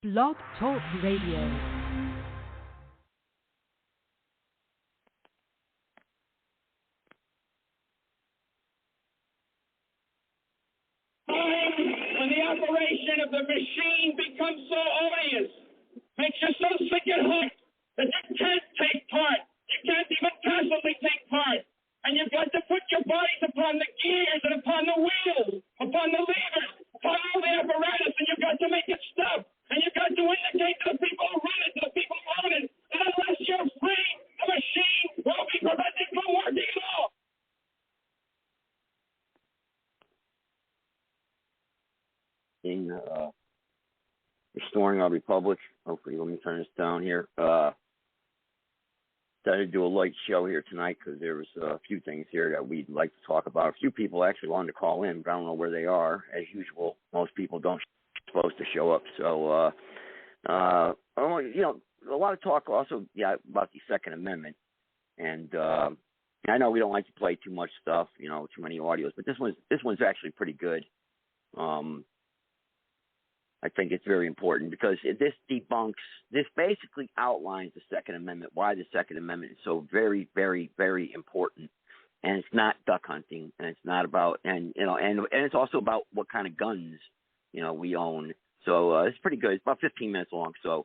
Blog Talk Radio. When the operation of the machine becomes so odious, makes you so sick and hooked that you can't take part. You can't even passively take part. And you've got to put your bodies upon the gears and upon the wheels, upon the levers, upon all the apparatus, and you've got to make it stop. And you've got to indicate to the people who run it, to the people who own it, that unless you're free, the machine will be prevented from working at all. Restoring our republic. Hopefully, let me turn this down here. Decided to do a light show here tonight because there was a few things here that we'd like to talk about. A few people actually wanted to call in, but I don't know where they are. As usual, most people don't supposed to show up. So, a lot of talk also, about the Second Amendment. And I know we don't like to play too much stuff, too many audios, but this one's actually pretty good. I think it's very important because this basically outlines the Second Amendment, why the Second Amendment is so very, very, very important. And it's not duck hunting, and it's not about, and it's also about what kind of guns, we own. So it's pretty good. It's about 15 minutes long, so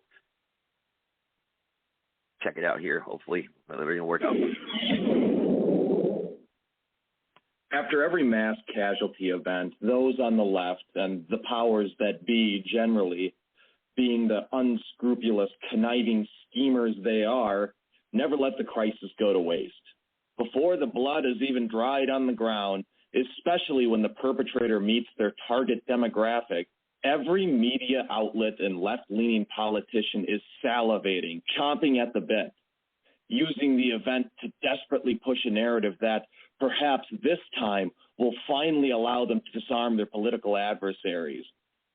check it out here, hopefully. Everything will work out. After every mass casualty event, those on the left and the powers that be generally, being the unscrupulous, conniving schemers they are, never let the crisis go to waste. Before the blood is even dried on the ground, especially when the perpetrator meets their target demographic, every media outlet and left-leaning politician is salivating, chomping at the bit, using the event to desperately push a narrative that perhaps this time will finally allow them to disarm their political adversaries.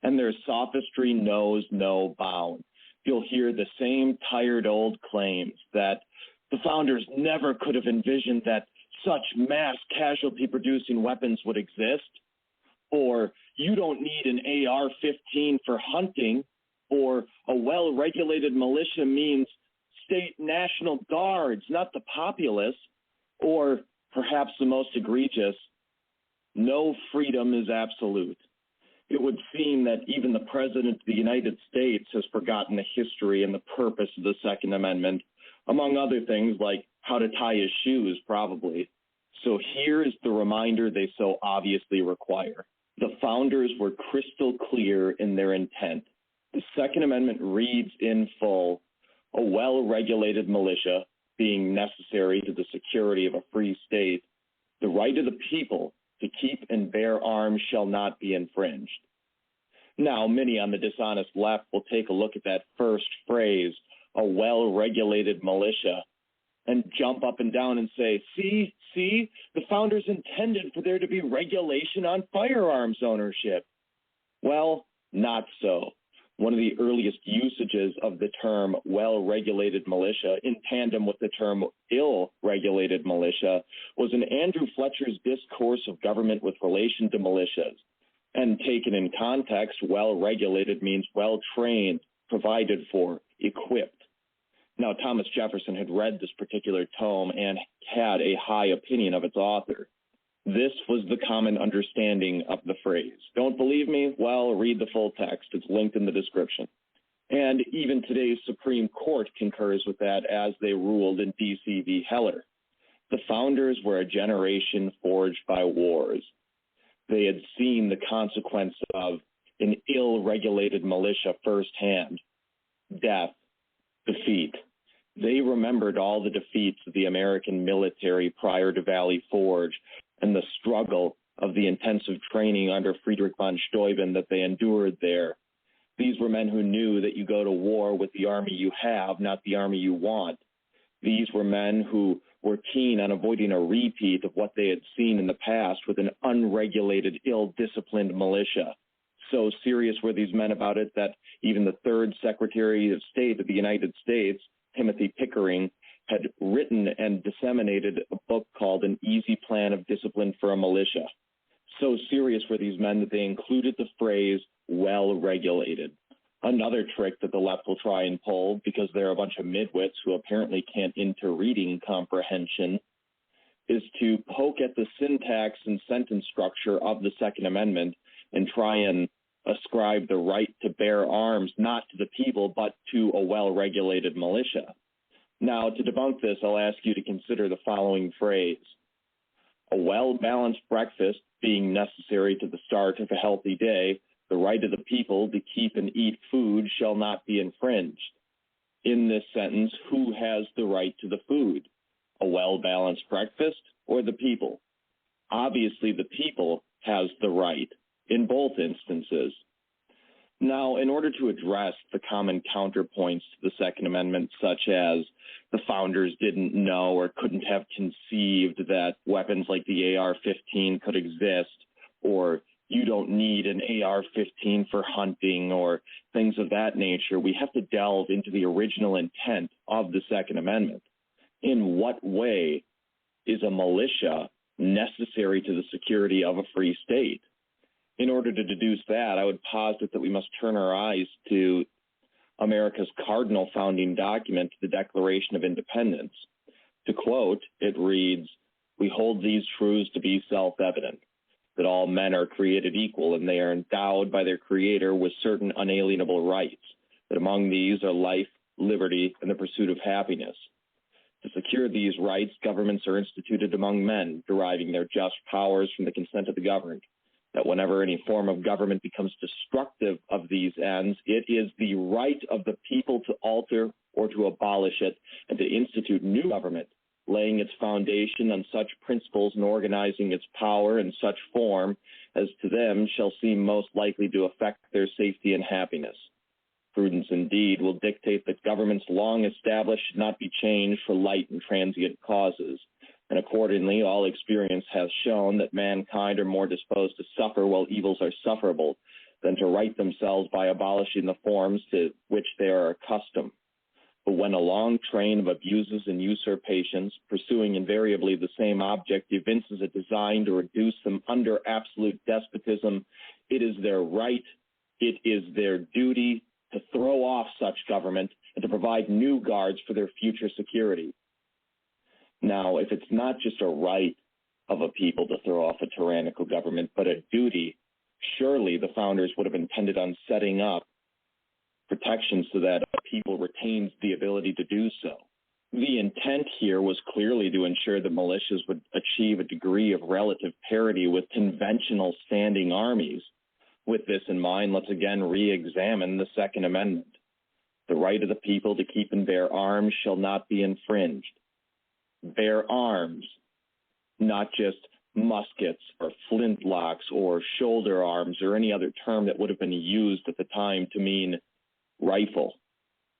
And their sophistry knows no bound. You'll hear the same tired old claims that the founders never could have envisioned that such mass casualty-producing weapons would exist, or you don't need an AR-15 for hunting, or a well-regulated militia means state national guards, not the populace, or perhaps the most egregious, no freedom is absolute. It would seem that even the President of the United States has forgotten the history and the purpose of the Second Amendment, among other things like how to tie his shoes, probably. So here is the reminder they so obviously require. The founders were crystal clear in their intent. The Second Amendment reads in full, a well-regulated militia, being necessary to the security of a free state, the right of the people to keep and bear arms shall not be infringed. Now, many on the dishonest left will take a look at that first phrase, a well-regulated militia, and jump up and down and say, see, the founders intended for there to be regulation on firearms ownership. Well, not so. One of the earliest usages of the term well-regulated militia in tandem with the term ill-regulated militia was in Andrew Fletcher's Discourse of Government with Relation to Militias. And taken in context, well-regulated means well-trained, provided for, equipped. Now, Thomas Jefferson had read this particular tome and had a high opinion of its author. This was the common understanding of the phrase. Don't believe me? Well, read the full text. It's linked in the description. And even today's Supreme Court concurs with that as they ruled in D.C. v. Heller. The founders were a generation forged by wars. They had seen the consequence of an ill-regulated militia firsthand, death, defeat. They remembered all the defeats of the American military prior to Valley Forge and the struggle of the intensive training under Friedrich von Steuben that they endured there. These were men who knew that you go to war with the army you have, not the army you want. These were men who were keen on avoiding a repeat of what they had seen in the past with an unregulated, ill-disciplined militia. So serious were these men about it that even the third Secretary of State of the United States, Timothy Pickering, had written and disseminated a book called An Easy Plan of Discipline for a Militia. So serious were these men that they included the phrase well-regulated. Another trick that the left will try and pull, because they're a bunch of midwits who apparently can't enter reading comprehension, is to poke at the syntax and sentence structure of the Second Amendment and try and ascribe the right to bear arms not to the people but to a well-regulated militia. Now, to debunk this, I'll ask you to consider the following phrase: a well-balanced breakfast being necessary to the start of a healthy day, the right of the people to keep and eat food shall not be infringed. In this sentence, who has the right to the food? A well-balanced breakfast or the people? Obviously, the people has the right in both instances. Now, in order to address the common counterpoints to the Second Amendment, such as the founders didn't know or couldn't have conceived that weapons like the AR-15 could exist, or you don't need an AR-15 for hunting, or things of that nature, we have to delve into the original intent of the Second Amendment. In what way is a militia necessary to the security of a free state? In order to deduce that, I would posit that we must turn our eyes to America's cardinal founding document, the Declaration of Independence. To quote, it reads, "We hold these truths to be self-evident, that all men are created equal and they are endowed by their Creator with certain unalienable rights, that among these are life, liberty, and the pursuit of happiness. To secure these rights, governments are instituted among men, deriving their just powers from the consent of the governed. That whenever any form of government becomes destructive of these ends, it is the right of the people to alter or to abolish it and to institute new government, laying its foundation on such principles and organizing its power in such form as to them shall seem most likely to affect their safety and happiness. Prudence indeed will dictate that governments long established should not be changed for light and transient causes. And accordingly, all experience has shown that mankind are more disposed to suffer while evils are sufferable than to right themselves by abolishing the forms to which they are accustomed. But when a long train of abuses and usurpations, pursuing invariably the same object, evinces a design to reduce them under absolute despotism, it is their right, it is their duty to throw off such government and to provide new guards for their future security." Now, if it's not just a right of a people to throw off a tyrannical government, but a duty, surely the founders would have intended on setting up protections so that a people retains the ability to do so. The intent here was clearly to ensure that militias would achieve a degree of relative parity with conventional standing armies. With this in mind, let's again re-examine the Second Amendment. The right of the people to keep and bear arms shall not be infringed. Bear arms, not just muskets or flintlocks or shoulder arms or any other term that would have been used at the time to mean rifle.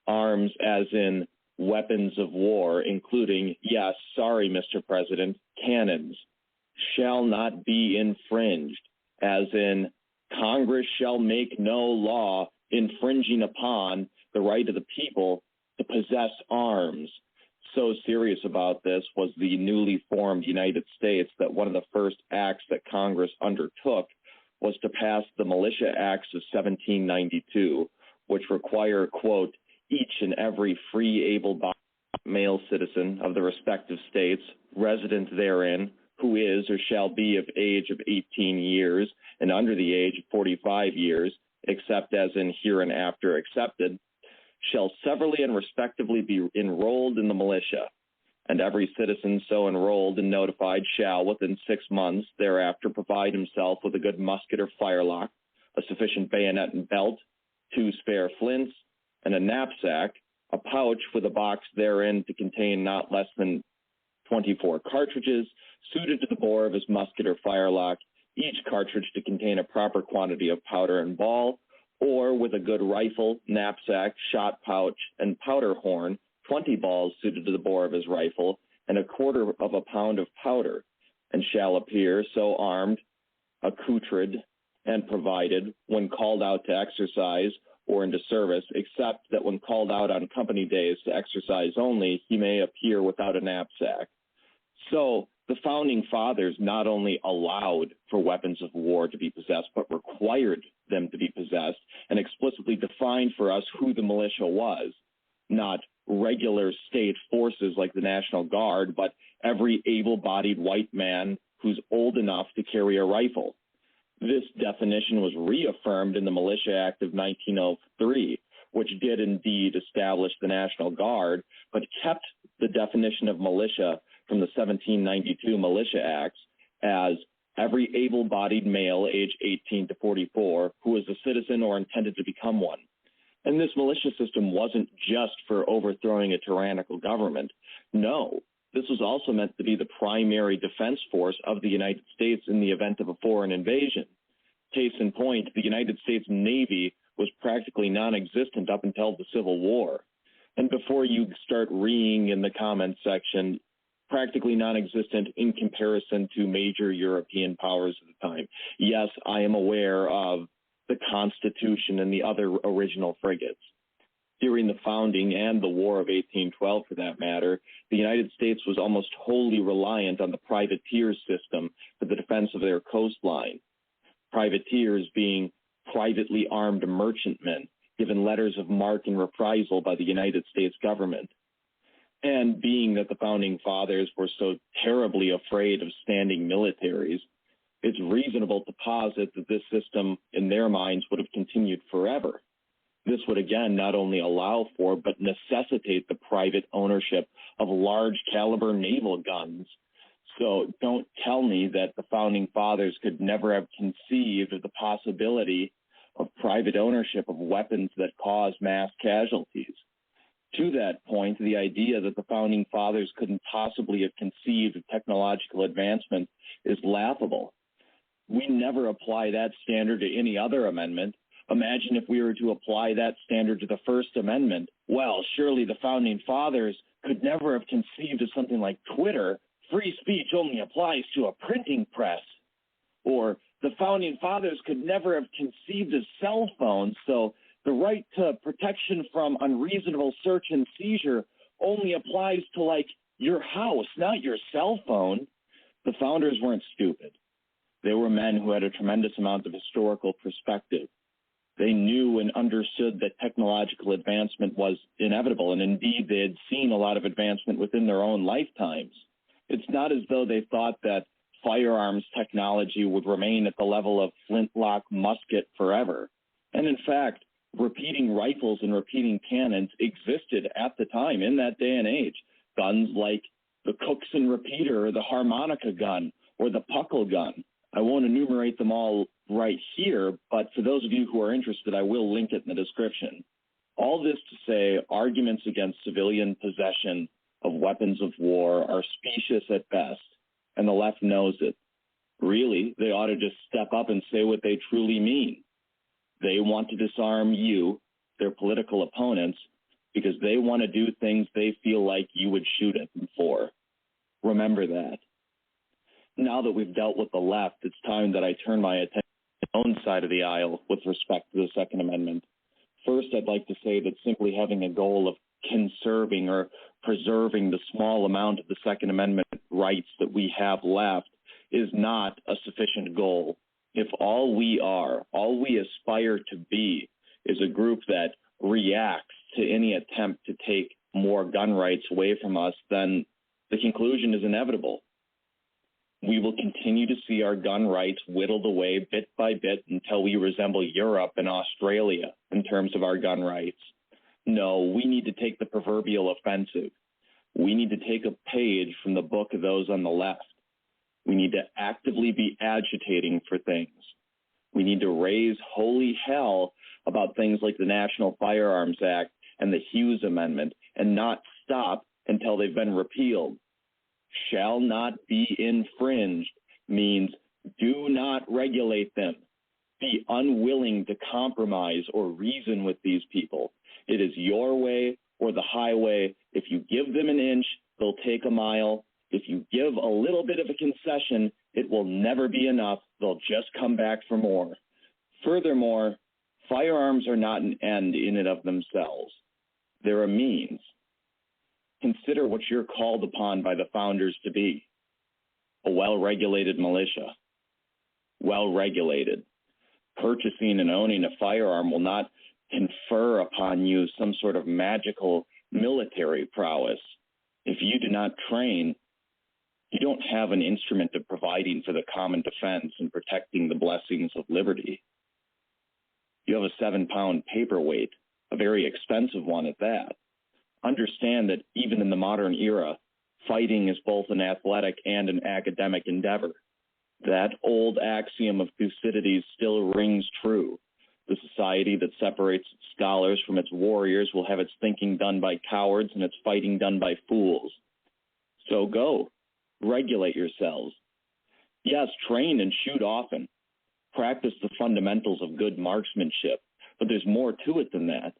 Arms as in weapons of war, including, yes, sorry, Mr. President, cannons, shall not be infringed, as in Congress shall make no law infringing upon the right of the people to possess arms. So serious about this was the newly formed United States that one of the first acts that Congress undertook was to pass the Militia Acts of 1792, which require, quote, each and every free, able-bodied male citizen of the respective states resident therein, who is or shall be of age of 18 years and under the age of 45 years, except as in hereinafter accepted, shall severally and respectively be enrolled in the militia, and every citizen so enrolled and notified shall, within 6 months thereafter, provide himself with a good musket or firelock, a sufficient bayonet and belt, 2 spare flints, and a knapsack, a pouch with a box therein to contain not less than 24 cartridges, suited to the bore of his musket or firelock, each cartridge to contain a proper quantity of powder and ball, or with a good rifle, knapsack, shot pouch, and powder horn, 20 balls suited to the bore of his rifle, and 1/4 pound of powder, and shall appear so armed, accoutred, and provided when called out to exercise or into service, except that when called out on company days to exercise only, he may appear without a knapsack. So The Founding Fathers not only allowed for weapons of war to be possessed, but required them to be possessed and explicitly defined for us who the militia was, not regular state forces like the National Guard, but every able-bodied white man who's old enough to carry a rifle. This definition was reaffirmed in the Militia Act of 1903, which did indeed establish the National Guard, but kept the definition of militia from the 1792 Militia Acts as every able-bodied male aged 18 to 44 who was a citizen or intended to become one. And this militia system wasn't just for overthrowing a tyrannical government. No, this was also meant to be the primary defense force of the United States in the event of a foreign invasion. Case in point, the United States Navy was practically non-existent up until the Civil War. And before you start reeing in the comments section, practically non-existent in comparison to major European powers at the time. Yes, I am aware of the Constitution and the other original frigates. During the founding and the War of 1812, for that matter, the United States was almost wholly reliant on the privateer system for the defense of their coastline. Privateers being privately armed merchantmen given letters of marque and reprisal by the United States government. And being that the Founding Fathers were so terribly afraid of standing militaries, it's reasonable to posit that this system, in their minds, would have continued forever. This would, again, not only allow for, but necessitate the private ownership of large caliber naval guns. So don't tell me that the Founding Fathers could never have conceived of the possibility of private ownership of weapons that cause mass casualties. To that point, the idea that the Founding Fathers couldn't possibly have conceived of technological advancement is laughable. We never apply that standard to any other amendment. Imagine if we were to apply that standard to the First Amendment. Well, surely the Founding Fathers could never have conceived of something like Twitter. Free speech only applies to a printing press. Or the Founding Fathers could never have conceived of cell phones, so the right to protection from unreasonable search and seizure only applies to, like, your house, not your cell phone. The founders weren't stupid. They were men who had a tremendous amount of historical perspective. They knew and understood that technological advancement was inevitable, and indeed they had seen a lot of advancement within their own lifetimes. It's not as though they thought that firearms technology would remain at the level of flintlock musket forever. And in fact, repeating rifles and repeating cannons existed at the time in that day and age. Guns like the Cookson repeater or the harmonica gun or the puckle gun. I won't enumerate them all right here, but for those of you who are interested, I will link it in the description. All this to say, arguments against civilian possession of weapons of war are specious at best, and the left knows it. Really, they ought to just step up and say what they truly mean. They want to disarm you, their political opponents, because they want to do things they feel like you would shoot at them for. Remember that. Now that we've dealt with the left, it's time that I turn my attention to the own side of the aisle with respect to the Second Amendment. First, I'd like to say that simply having a goal of conserving or preserving the small amount of the Second Amendment rights that we have left is not a sufficient goal. If all we aspire to be is a group that reacts to any attempt to take more gun rights away from us, then the conclusion is inevitable. We will continue to see our gun rights whittled away bit by bit until we resemble Europe and Australia in terms of our gun rights. No, we need to take the proverbial offensive. We need to take a page from the book of those on the left. We need to actively be agitating for things. We need to raise holy hell about things like the National Firearms Act and the Hughes Amendment and not stop until they've been repealed. Shall not be infringed means do not regulate them. Be unwilling to compromise or reason with these people. It is your way or the highway. If you give them an inch, they'll take a mile. If you give a little bit of a concession, it will never be enough. They'll just come back for more. Furthermore, firearms are not an end in and of themselves. They're a means. Consider what you're called upon by the founders to be. a well-regulated militia. Well-regulated. Purchasing and owning a firearm will not confer upon you some sort of magical military prowess. If you do not train, you don't have an instrument of providing for the common defense and protecting the blessings of liberty. You have a 7-pound paperweight, a very expensive one at that. Understand that even in the modern era, fighting is both an athletic and an academic endeavor. That old axiom of Thucydides still rings true. The society that separates its scholars from its warriors will have its thinking done by cowards and its fighting done by fools. So go, regulate yourselves. Yes, train and shoot often. Practice the fundamentals of good marksmanship, but there's more to it than that.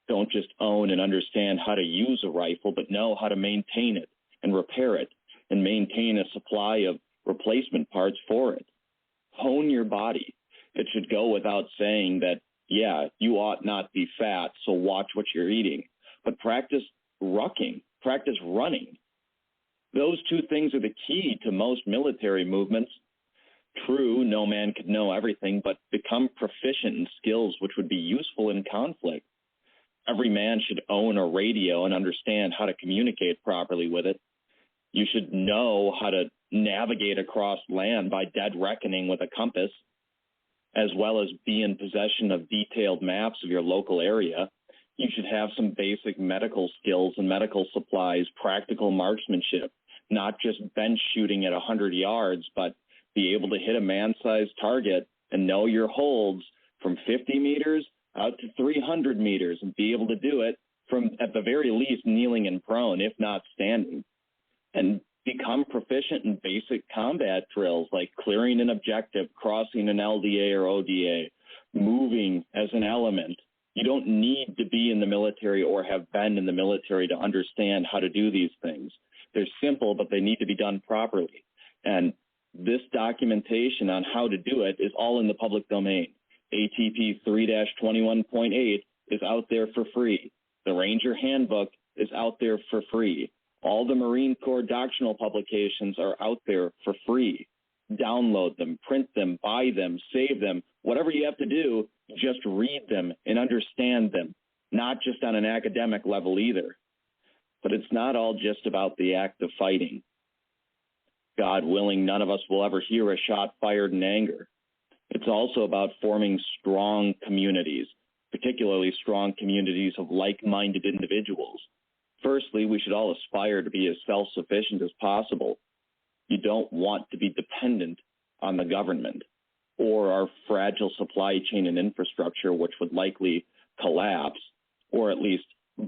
Don't just own and understand how to use a rifle, but know how to maintain it and repair it and maintain a supply of replacement parts for it. Hone your body. It should go without saying that, yeah, you ought not be fat, so watch what you're eating. But practice rucking, practice running. Those two things are the key to most military movements. True, no man could know everything, but become proficient in skills which would be useful in conflict. Every man should own a radio and understand how to communicate properly with it. You should know how to navigate across land by dead reckoning with a compass, as well as be in possession of detailed maps of your local area. You should have some basic medical skills and medical supplies, practical marksmanship, not just bench shooting at 100 yards, but be able to hit a man-sized target and know your holds from 50 meters out to 300 meters and be able to do it from, at the very least, kneeling and prone, if not standing. And become proficient in basic combat drills like clearing an objective, crossing an LDA or ODA, moving as an element. You don't need to be in the military or have been in the military to understand how to do these things. They're simple, but they need to be done properly. And this documentation on how to do it is all in the public domain. ATP 3-21.8 is out there for free. The Ranger Handbook is out there for free. All the Marine Corps doctrinal publications are out there for free. Download them, print them, buy them, save them. Whatever you have to do, just read them and understand them, not just on an academic level either. But it's not all just about the act of fighting. God willing, none of us will ever hear a shot fired in anger. It's also about forming strong communities, particularly strong communities of like-minded individuals. Firstly, we should all aspire to be as self-sufficient as possible. You don't want to be dependent on the government or our fragile supply chain and infrastructure, which would likely collapse or at least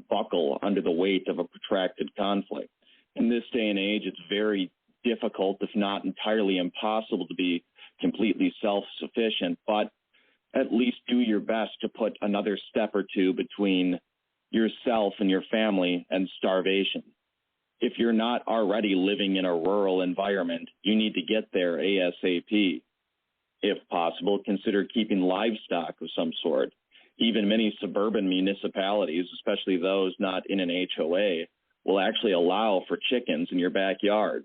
buckle under the weight of a protracted conflict. In this day and age, it's very difficult, if not entirely impossible, to be completely self-sufficient, but at least do your best to put another step or two between yourself and your family and starvation. If you're not already living in a rural environment, you need to get there ASAP. If possible, consider keeping livestock of some sort. Even many suburban municipalities, especially those not in an HOA, will actually allow for chickens in your backyard.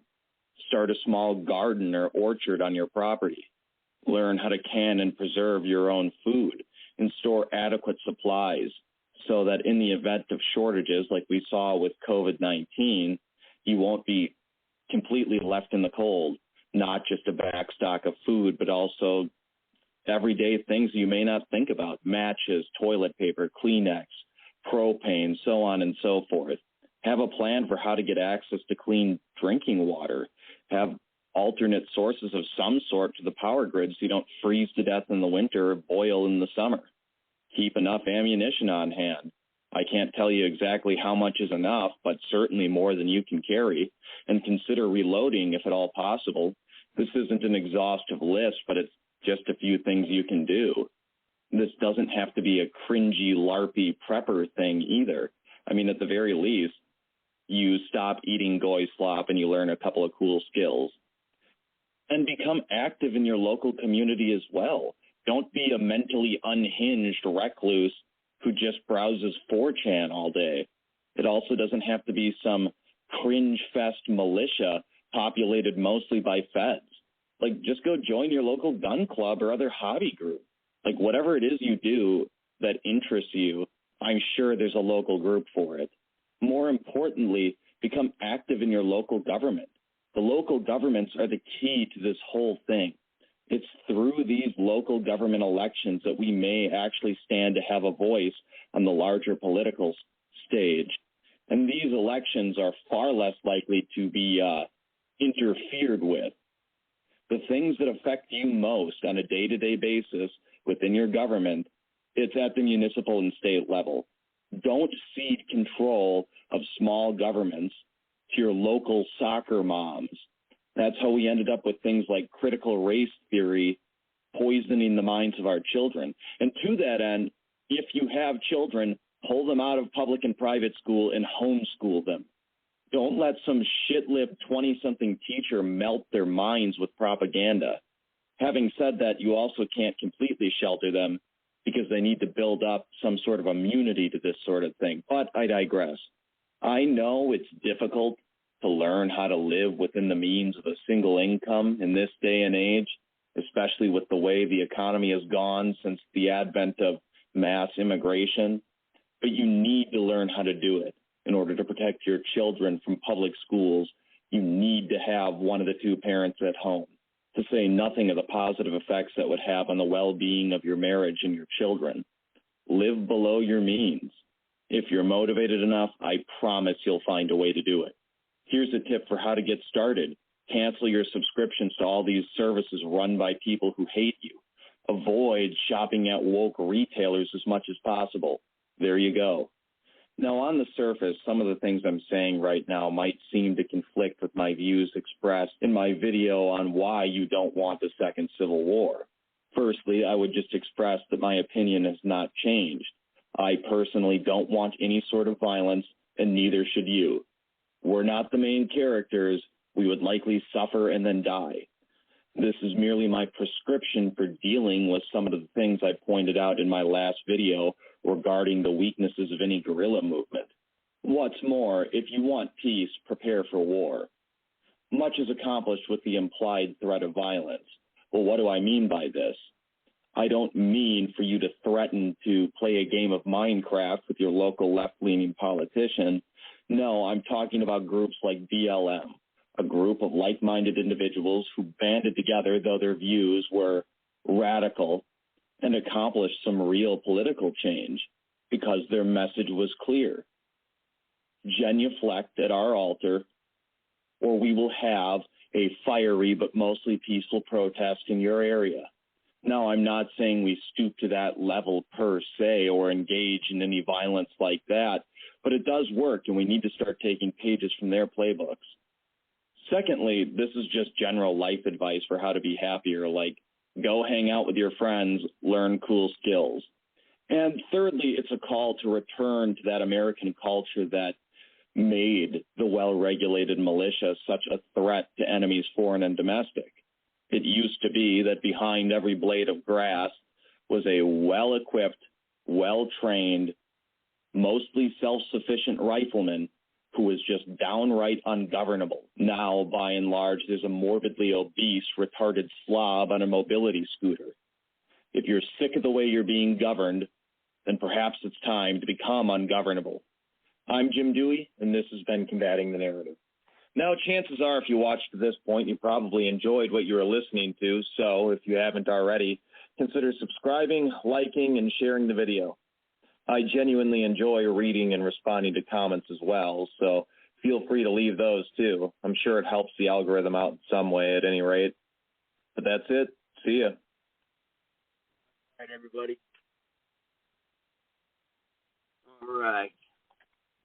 Start a small garden or orchard on your property. Learn how to can and preserve your own food and store adequate supplies so that in the event of shortages like we saw with COVID-19, you won't be completely left in the cold, not just a backstock of food, but also everyday things you may not think about: matches, toilet paper, Kleenex, propane, so on and so forth. Have a plan for how to get access to clean drinking water. Have alternate sources of some sort to the power grid so you don't freeze to death in the winter or boil in the summer. Keep enough ammunition on hand. I can't tell you exactly how much is enough, but certainly more than you can carry, and consider reloading if at all possible. This isn't an exhaustive list, but it's just a few things you can do. This doesn't have to be a cringy, LARPy prepper thing either. I mean, at the very least, you stop eating goy slop and you learn a couple of cool skills. And become active in your local community as well. Don't be a mentally unhinged recluse who just browses 4chan all day. It also doesn't have to be some cringe fest militia populated mostly by feds. Like, just go join your local gun club or other hobby group. Like, whatever it is you do that interests you, I'm sure there's a local group for it. More importantly, become active in your local government. The local governments are the key to this whole thing. It's through these local government elections that we may actually stand to have a voice on the larger political stage. And these elections are far less likely to be interfered with. The things that affect you most on a day-to-day basis within your government, it's at the municipal and state level. Don't cede control of small governments to your local soccer moms. That's how we ended up with things like critical race theory poisoning the minds of our children. And to that end, if you have children, pull them out of public and private school and homeschool them. Don't let some shit-lipped 20-something teacher melt their minds with propaganda. Having said that, you also can't completely shelter them because they need to build up some sort of immunity to this sort of thing. But I digress. I know it's difficult to learn how to live within the means of a single income in this day and age, especially with the way the economy has gone since the advent of mass immigration. But you need to learn how to do it. In order to protect your children from public schools, you need to have one of the two parents at home, to say nothing of the positive effects that would have on the well-being of your marriage and your children. Live below your means. If you're motivated enough, I promise you'll find a way to do it. Here's a tip for how to get started. Cancel your subscriptions to all these services run by people who hate you. Avoid shopping at woke retailers as much as possible. There you go. Now, on the surface, some of the things I'm saying right now might seem to conflict with my views expressed in my video on why you don't want a second civil war. Firstly, I would just express that my opinion has not changed. I personally don't want any sort of violence, and neither should you. We're not the main characters. We would likely suffer and then die. This is merely my prescription for dealing with some of the things I pointed out in my last video regarding the weaknesses of any guerrilla movement. What's more, if you want peace, prepare for war. Much is accomplished with the implied threat of violence. Well, what do I mean by this? I don't mean for you to threaten to play a game of Minecraft with your local left-leaning politician. No, I'm talking about groups like BLM, a group of like-minded individuals who banded together, though their views were radical, and accomplished some real political change because their message was clear. Genuflect at our altar, or we will have a fiery but mostly peaceful protest in your area. Now, I'm not saying we stoop to that level per se or engage in any violence like that, but it does work, and we need to start taking pages from their playbooks. Secondly, this is just general life advice for how to be happier, like go hang out with your friends, learn cool skills. And thirdly, it's a call to return to that American culture that made the well-regulated militia such a threat to enemies foreign and domestic. It used to be that behind every blade of grass was a well-equipped, well-trained, mostly self-sufficient rifleman who was just downright ungovernable. Now, by and large, there's a morbidly obese, retarded slob on a mobility scooter. If you're sick of the way you're being governed, then perhaps it's time to become ungovernable. I'm Jim Dewey, and this has been Combating the Narrative. Now, chances are, if you watched to this point, you probably enjoyed what you were listening to, so if you haven't already, consider subscribing, liking, and sharing the video. I genuinely enjoy reading and responding to comments as well, so feel free to leave those too. I'm sure it helps the algorithm out in some way at any rate. But that's it. See ya. All right, everybody. All right.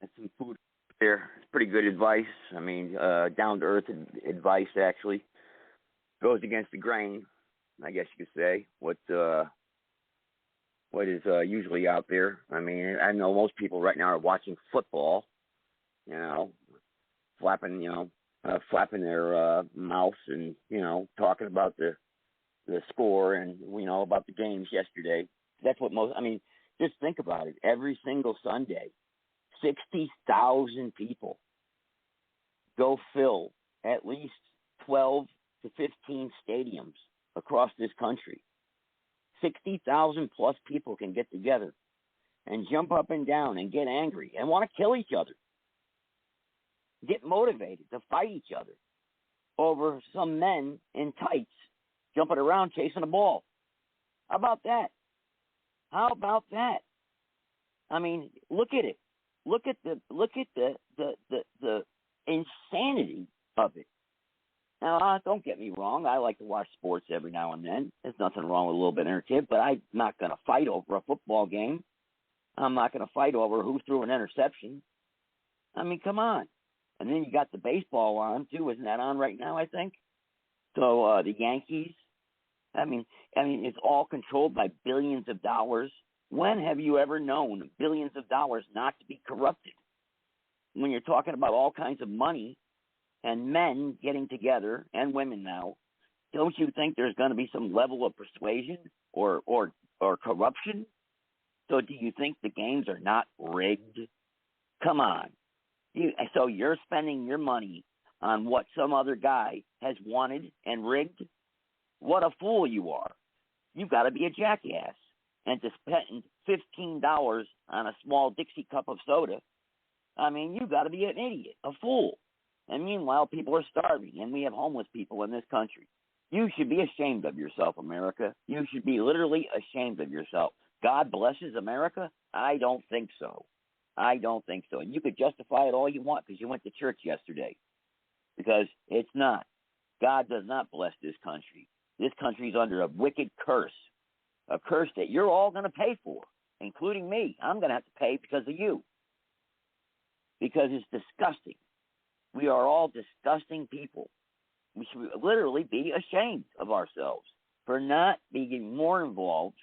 That's some food here. It's pretty good advice. I mean, down-to-earth advice, actually. Goes against the grain, I guess you could say, what is usually out there. I mean, I know most people right now are watching football, flapping their mouths and, talking about the score and, about the games yesterday. That's what just think about it. Every single Sunday, 60,000 people go fill at least 12 to 15 stadiums across this country. 60,000 plus people can get together and jump up and down and get angry and want to kill each other. Get motivated to fight each other over some men in tights jumping around chasing a ball. How about that? How about that? I mean, look at it. Look at the insanity of it. Now, don't get me wrong. I like to watch sports every now and then. There's nothing wrong with a little bit of entertainment, but I'm not going to fight over a football game. I'm not going to fight over who threw an interception. I mean, come on. And then you got the baseball on, too. Isn't that on right now, I think? So the Yankees. I mean, it's all controlled by billions of dollars. When have you ever known billions of dollars not to be corrupted? When you're talking about all kinds of money and men getting together, and women now, don't you think there's going to be some level of persuasion or corruption? So do you think the games are not rigged? Come on. So you're spending your money on what some other guy has wanted and rigged? What a fool you are. You've got to be a jackass. And to spend $15 on a small Dixie cup of soda, I mean, you've got to be an idiot, a fool. And meanwhile, people are starving, and we have homeless people in this country. You should be ashamed of yourself, America. You should be literally ashamed of yourself. God blesses America? I don't think so. I don't think so. And you could justify it all you want because you went to church yesterday. Because it's not. God does not bless this country. This country is under a wicked curse. A curse that you're all going to pay for, including me. I'm going to have to pay because of you. Because it's disgusting. We are all disgusting people. We should literally be ashamed of ourselves for not being more involved.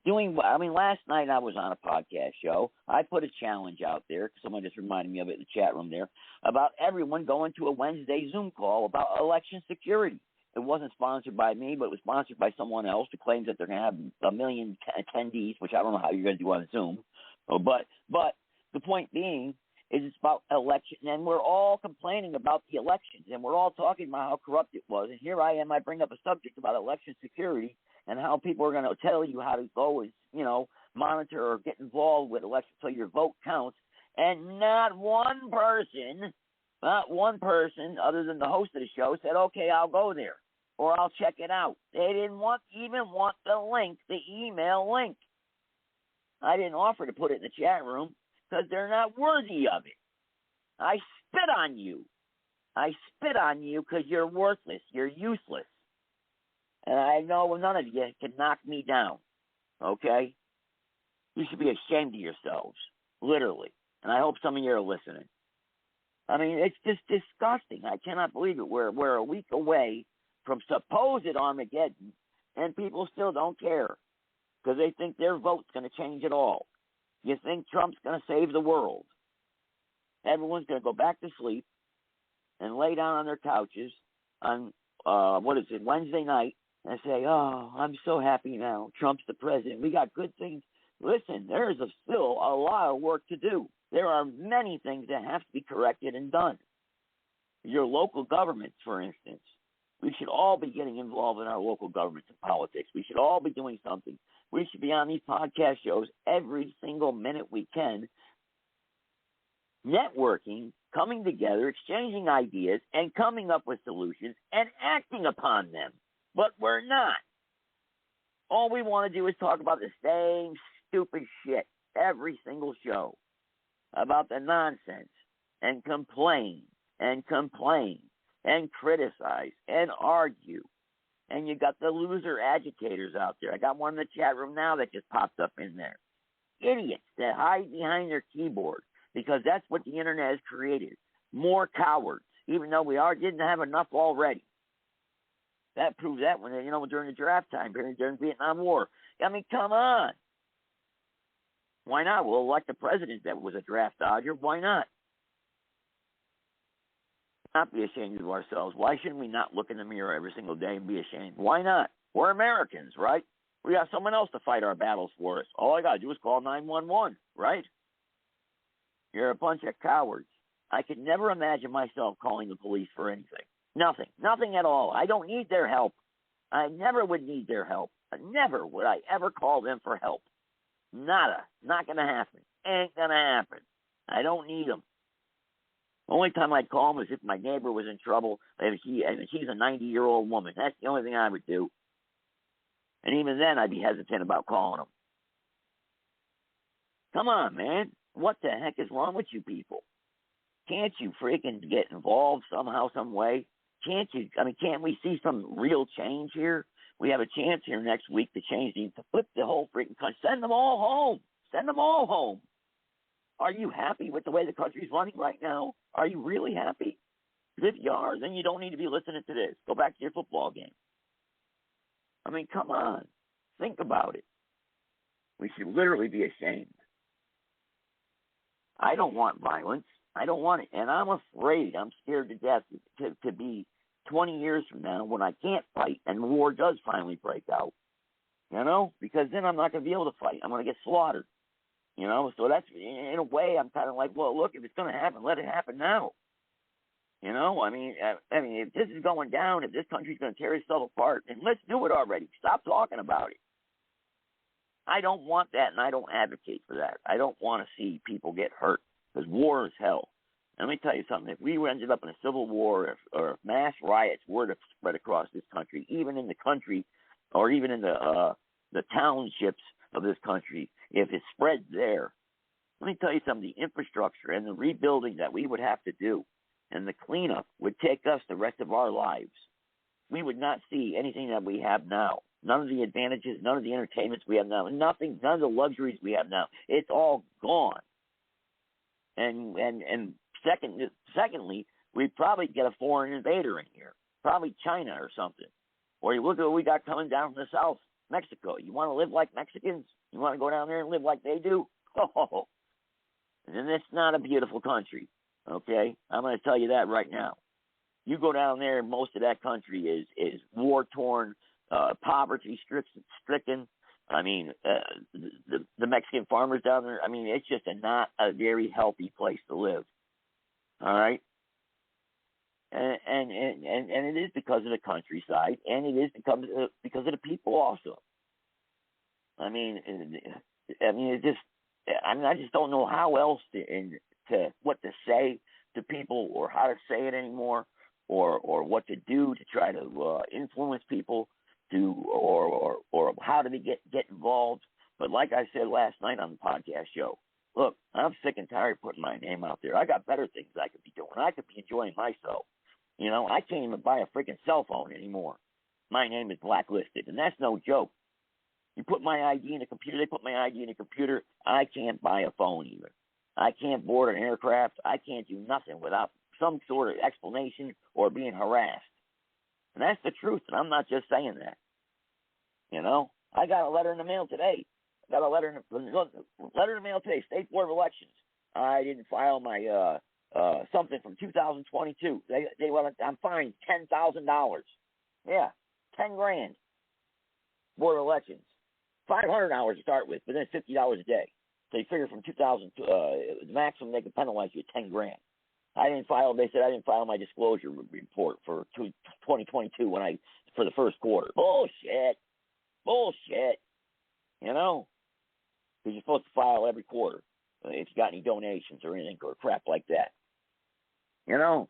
Last night I was on a podcast show. I put a challenge out there, someone just reminded me of it in the chat room there, about everyone going to a Wednesday Zoom call about election security. It wasn't sponsored by me, but it was sponsored by someone else who claims that they're going to have 1 million attendees, which I don't know how you're going to do on Zoom. But the point being is it's about election, and we're all complaining about the elections, and we're all talking about how corrupt it was. And here I am, I bring up a subject about election security and how people are going to tell you how to go and, monitor or get involved with elections so your vote counts. And not one person other than the host of the show said, okay, I'll go there or I'll check it out. They didn't even want the link, the email link. I didn't offer to put it in the chat room because they're not worthy of it. I spit on you. I spit on you because you're worthless. You're useless. And I know none of you can knock me down, okay? You should be ashamed of yourselves, literally. And I hope some of you are listening. I mean, it's just disgusting. I cannot believe it. We're a week away from supposed Armageddon, and people still don't care because they think their vote's going to change it all. You think Trump's going to save the world. Everyone's going to go back to sleep and lay down on their couches on, Wednesday night and say, oh, I'm so happy now. Trump's the president. We got good things. Listen, there is still a lot of work to do. There are many things that have to be corrected and done. Your local governments, for instance. We should all be getting involved in our local governments and politics. We should all be doing something. We should be on these podcast shows every single minute we can, networking, coming together, exchanging ideas, and coming up with solutions and acting upon them. But we're not. All we want to do is talk about the same stupid shit every single show about the nonsense and complain and criticize and argue. And you got the loser agitators out there. I got one in the chat room now that just popped up in there. Idiots that hide behind their keyboard because that's what the internet has created. More cowards, even though we didn't have enough already. That proves that when during the draft time period during the Vietnam War. I mean, come on. Why not? We'll elect a president that was a draft dodger. Why not? Not be ashamed of ourselves. Why shouldn't we not look in the mirror every single day and be ashamed? Why not? We're Americans, right? We got someone else to fight our battles for us. All I got to do is call 911, right? You're a bunch of cowards. I could never imagine myself calling the police for anything. Nothing at all. I don't need their help. I never would need their help. Never would I ever call them for help. Nada. Not going to happen. Ain't going to happen. I don't need them. The only time I'd call them is if my neighbor was in trouble, and she's a 90-year-old woman. That's the only thing I would do. And even then, I'd be hesitant about calling them. Come on, man. What the heck is wrong with you people? Can't you freaking get involved somehow, some way? Can't we see some real change here? We have a chance here next week to to flip the whole freaking country. Send them all home. Send them all home. Are you happy with the way the country's running right now? Are you really happy? Because if you are, then you don't need to be listening to this. Go back to your football game. I mean, come on. Think about it. We should literally be ashamed. I don't want violence. I don't want it. And I'm afraid, I'm scared to death to be 20 years from now when I can't fight and the war does finally break out. You know? Because then I'm not going to be able to fight. I'm going to get slaughtered. You know? So that's, in a way, I'm kind of like, well, look, if it's going to happen, let it happen now. You know? I mean, if this is going down, if this country's going to tear itself apart, then let's do it already. Stop talking about it. I don't want that, and I don't advocate for that. I don't want to see people get hurt, because war is hell. And let me tell you something. If we ended up in a civil war or if mass riots were to spread across this country, even in the country or even in the townships of this country, if it spread there, let me tell you something. The infrastructure and the rebuilding that we would have to do and the cleanup would take us the rest of our lives. We would not see anything that we have now. None of the advantages, none of the entertainments we have now, nothing, none of the luxuries we have now. It's all gone. And secondly, we'd probably get a foreign invader in here, probably China or something. Or you look at what we got coming down from the south, Mexico. You want to live like Mexicans? You want to go down there and live like they do? Oh, and it's not a beautiful country, okay? I'm going to tell you that right now. You go down there, most of that country is war-torn, poverty-stricken. I mean, the Mexican farmers down there, I mean, it's just not a very healthy place to live. All right? And it is because of the countryside, and it is because of the people also. I just don't know how else to what to say to people or how to say it anymore, or what to do to try to influence people or how to get involved. But like I said last night on the podcast show, look, I'm sick and tired of putting my name out there. I got better things I could be doing. I could be enjoying myself. You know, I can't even buy a freaking cell phone anymore. My name is blacklisted, and that's no joke. You put my ID in the computer, they put my ID in the computer, I can't buy a phone even. I can't board an aircraft. I can't do nothing without some sort of explanation or being harassed. And that's the truth, and I'm not just saying that. You know, I got a letter in the mail today. Letter in the mail today, State Board of Elections. I didn't file my something from 2022. I'm fined $10,000. Yeah, $10,000. Board of Elections, $500 to start with, but then $50 a day. So you figure from 2000 the maximum they can penalize you at $10,000. They said I didn't file my disclosure report for 2022 for the first quarter. Bullshit. You know, because you're supposed to file every quarter if you got any donations or anything or crap like that. You know,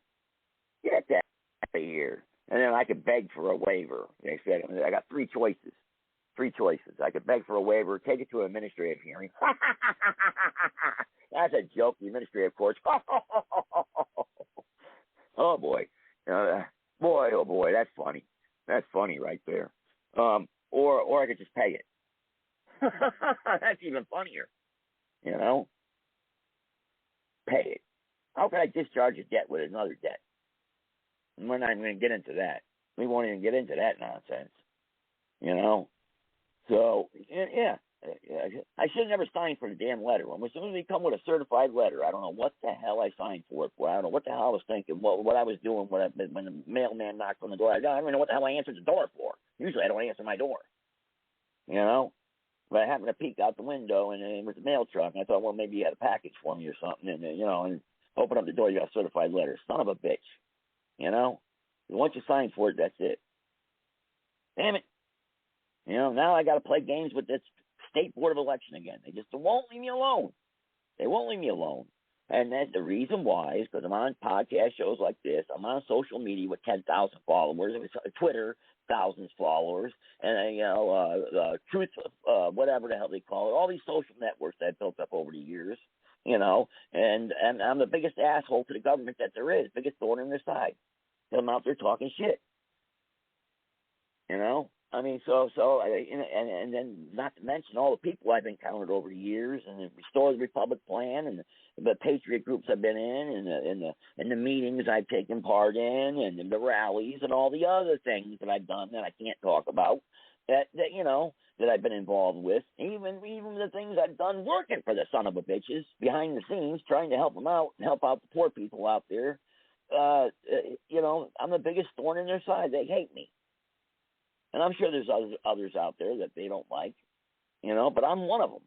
get that out of here. And then I could beg for a waiver. They said I got three choices. I could beg for a waiver, take it to an administrative hearing. That's a joke, the administrative courts. Oh, boy. Boy, that's funny. That's funny right there. Or I could just pay it. That's even funnier. You know? Pay it. How can I discharge a debt with another debt? And we're not even going to get into that. We won't even get into that nonsense. You know? So, yeah. I should have never signed for the damn letter. As soon as we come with a certified letter, I don't know what the hell I signed for it for. I don't know what the hell I was thinking, what I was doing when the mailman knocked on the door. I don't even know what the hell I answered the door for. Usually I don't answer my door. You know? But I happened to peek out the window, and it was a mail truck, and I thought, well, maybe you had a package for me or something, and, you know, and open up the door, you got a certified letter. Son of a bitch. You know? Once you sign for it, that's it. Damn it. Now I got to play games with this state board of election again. They just won't leave me alone. They won't leave me alone. And that's the reason why is because I'm on podcast shows like this. I'm on social media with 10,000 followers. Twitter, thousands of followers. And, Truth, whatever the hell they call it. All these social networks that I built up over the years, and I'm the biggest asshole to the government that there is, biggest thorn in their side. I'm out there talking shit. I mean, and then not to mention all the people I've encountered over the years, and the Restore the Republic plan, and the patriot groups I've been in, and the meetings I've taken part in, and the rallies, and all the other things that I've done that I can't talk about, that I've been involved with, even the things I've done working for the son of a bitches behind the scenes, trying to help them out and help out the poor people out there. I'm the biggest thorn in their side. They hate me. And I'm sure there's others out there that they don't like, but I'm one of them.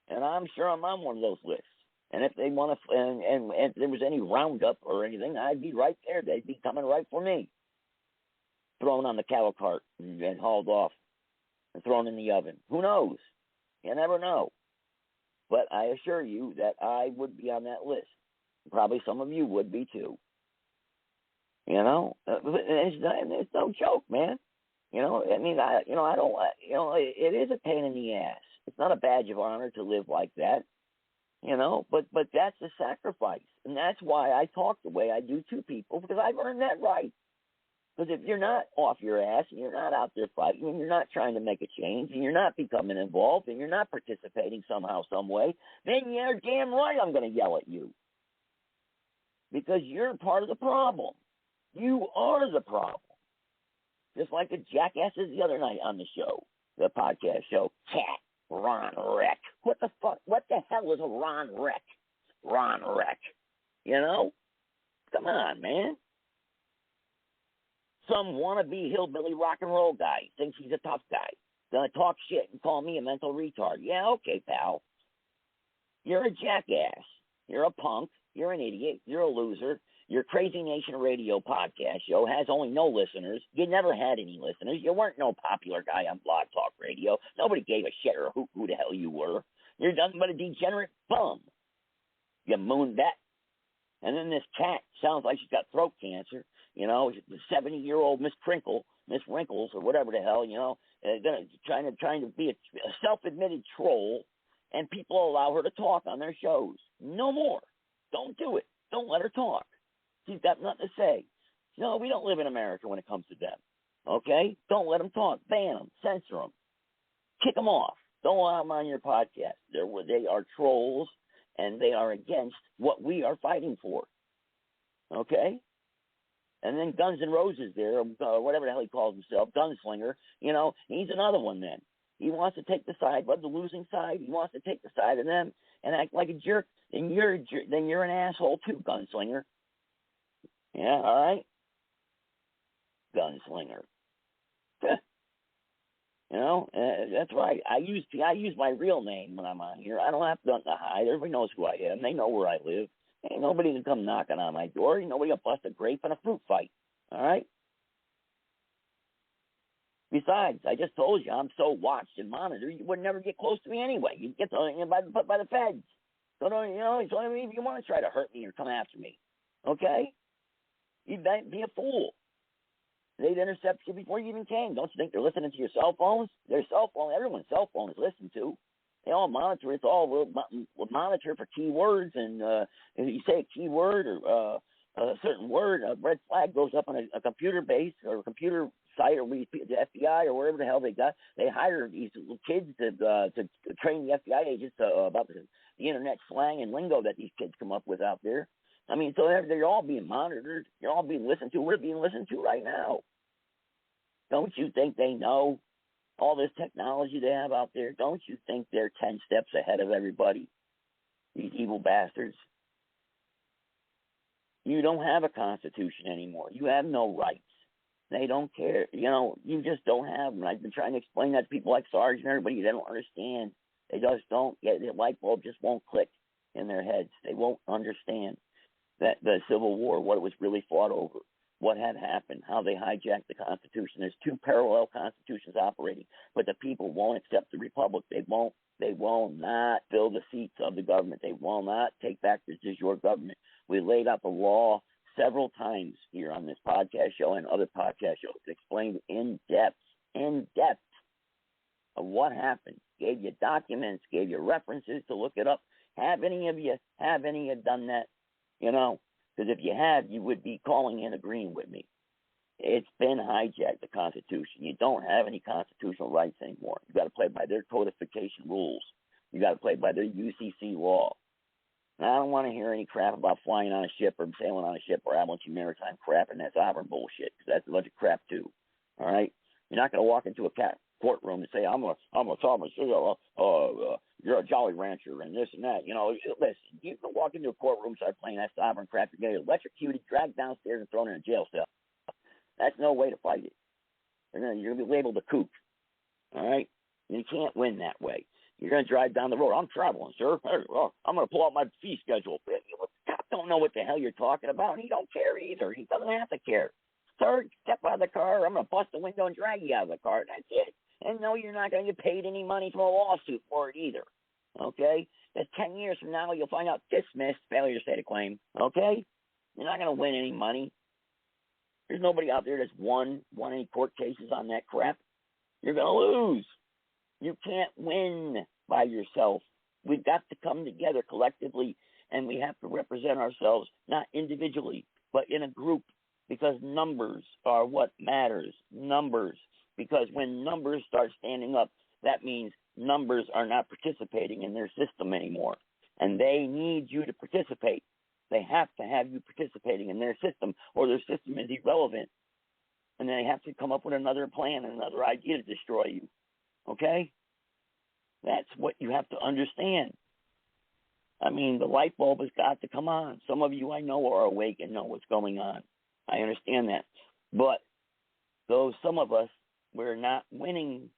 And I'm sure I'm on one of those lists. And if they want to, and if there was any roundup or anything, I'd be right there. They'd be coming right for me. Thrown on the cattle cart and hauled off and thrown in the oven. Who knows? You never know. But I assure you that I would be on that list. Probably some of you would be too. It's no joke, man. I don't, it is a pain in the ass. It's not a badge of honor to live like that, but that's a sacrifice. And that's why I talk the way I do to people, because I've earned that right. Because if you're not off your ass and you're not out there fighting and you're not trying to make a change and you're not becoming involved and you're not participating somehow, some way, then you're damn right I'm going to yell at you. Because you're part of the problem. You are the problem. Just like the jackasses the other night on the show, the podcast show, Cat, Ron Wreck. What the fuck? What the hell is a Ron Wreck? Ron Wreck. Come on, man. Some wannabe hillbilly rock and roll guy thinks he's a tough guy. Gonna talk shit and call me a mental retard. Yeah, okay, pal. You're a jackass. You're a punk. You're an idiot. You're a loser. Your Crazy Nation Radio podcast show has only no listeners. You never had any listeners. You weren't no popular guy on Blog Talk Radio. Nobody gave a shit or who the hell you were. You're nothing but a degenerate bum. You moonbat. And then this cat sounds like she's got throat cancer. The 70-year-old Miss Wrinkles, or whatever the hell, trying to be a self-admitted troll, and people allow her to talk on their shows. No more. Don't do it. Don't let her talk. She's got nothing to say. No, we don't live in America when it comes to them. Okay? Don't let them talk. Ban them. Censor them. Kick them off. Don't allow them on your podcast. They are trolls, and they are against what we are fighting for. Okay? And then Guns N' Roses there, whatever the hell he calls himself, Gunslinger, he's another one then. He wants to take the side of the losing side. He wants to take the side of them and act like a jerk. Then you're an asshole too, Gunslinger. Yeah, all right? Gunslinger. That's right. I use my real name when I'm on here. I don't have to hide. Everybody knows who I am. They know where I live. Ain't nobody can come knocking on my door. Ain't nobody gonna bust a grape in a fruit fight. All right? Besides, I just told you, I'm so watched and monitored, you would never get close to me anyway. You'd get put by the feds. So, don't, so if you want to try to hurt me or come after me, okay? You'd be a fool. They'd intercept you before you even came. Don't you think they're listening to your cell phones? Their cell phone, everyone's cell phone is listened to. They all monitor. It's all we'll monitor for keywords, and if you say a keyword or a certain word, a red flag goes up on a computer base or a computer site, or the FBI or wherever the hell they got. They hire these little kids to train the FBI agents about the internet slang and lingo that these kids come up with out there. I mean, so they're all being monitored. You're all being listened to. We're being listened to right now. Don't you think they know all this technology they have out there? Don't you think they're 10 steps ahead of everybody? These evil bastards. You don't have a constitution anymore. You have no rights. They don't care. You just don't have them. I've been trying to explain that to people like Sarge and everybody. They don't understand. They just don't. The light bulb just won't click in their heads. They won't understand that the Civil War, what it was really fought over. what had happened, how they hijacked the Constitution. There's two parallel constitutions operating, but the people won't accept the republic. They will not fill the seats of the government. They will not take back this is your government. We laid out the law several times here on this podcast show and other podcast shows, explained in depth of what happened. Gave you documents, gave you references to look it up. Have any of you done that? You know, because if you have, you would be calling in agreeing with me. It's been hijacked, the Constitution. You don't have any constitutional rights anymore. You got to play by their codification rules. You got to play by their UCC law. And I don't want to hear any crap about flying on a ship or sailing on a ship or avalanche maritime crap, and that's sovereign bullshit, because that's a bunch of crap too. All right? You're not going to walk into a courtroom and say, I'm a sovereign citizen, you're a Jolly Rancher and this and that. You know, listen, you can walk into a courtroom, start playing that sovereign crap, you're going to get electrocuted, dragged downstairs, and thrown in a jail cell. That's no way to fight it. You're going to be labeled a kook. All right? You can't win that way. You're going to drive down the road. I'm traveling, sir. I'm going to pull out my fee schedule. The cop don't know what the hell you're talking about, and he don't care either. He doesn't have to care. Sir, step out of the car. I'm going to bust the window and drag you out of the car. That's it. And no, you're not going to get paid any money from a lawsuit for it either. Okay? That's 10 years from now, you'll find out dismissed, failure to state a claim. Okay? You're not going to win any money. There's nobody out there that's won any court cases on that crap. You're going to lose. You can't win by yourself. We've got to come together collectively, and we have to represent ourselves, not individually, but in a group, because numbers are what matters. Numbers. Because when numbers start standing up, that means numbers are not participating in their system anymore, and they need you to participate. They have to have you participating in their system, or their system is irrelevant, and they have to come up with another plan and another idea to destroy you. Okay? That's what you have to understand. I mean, the light bulb has got to come on. Some of you I know are awake and know what's going on. I understand that. But though some of us, we're not winning.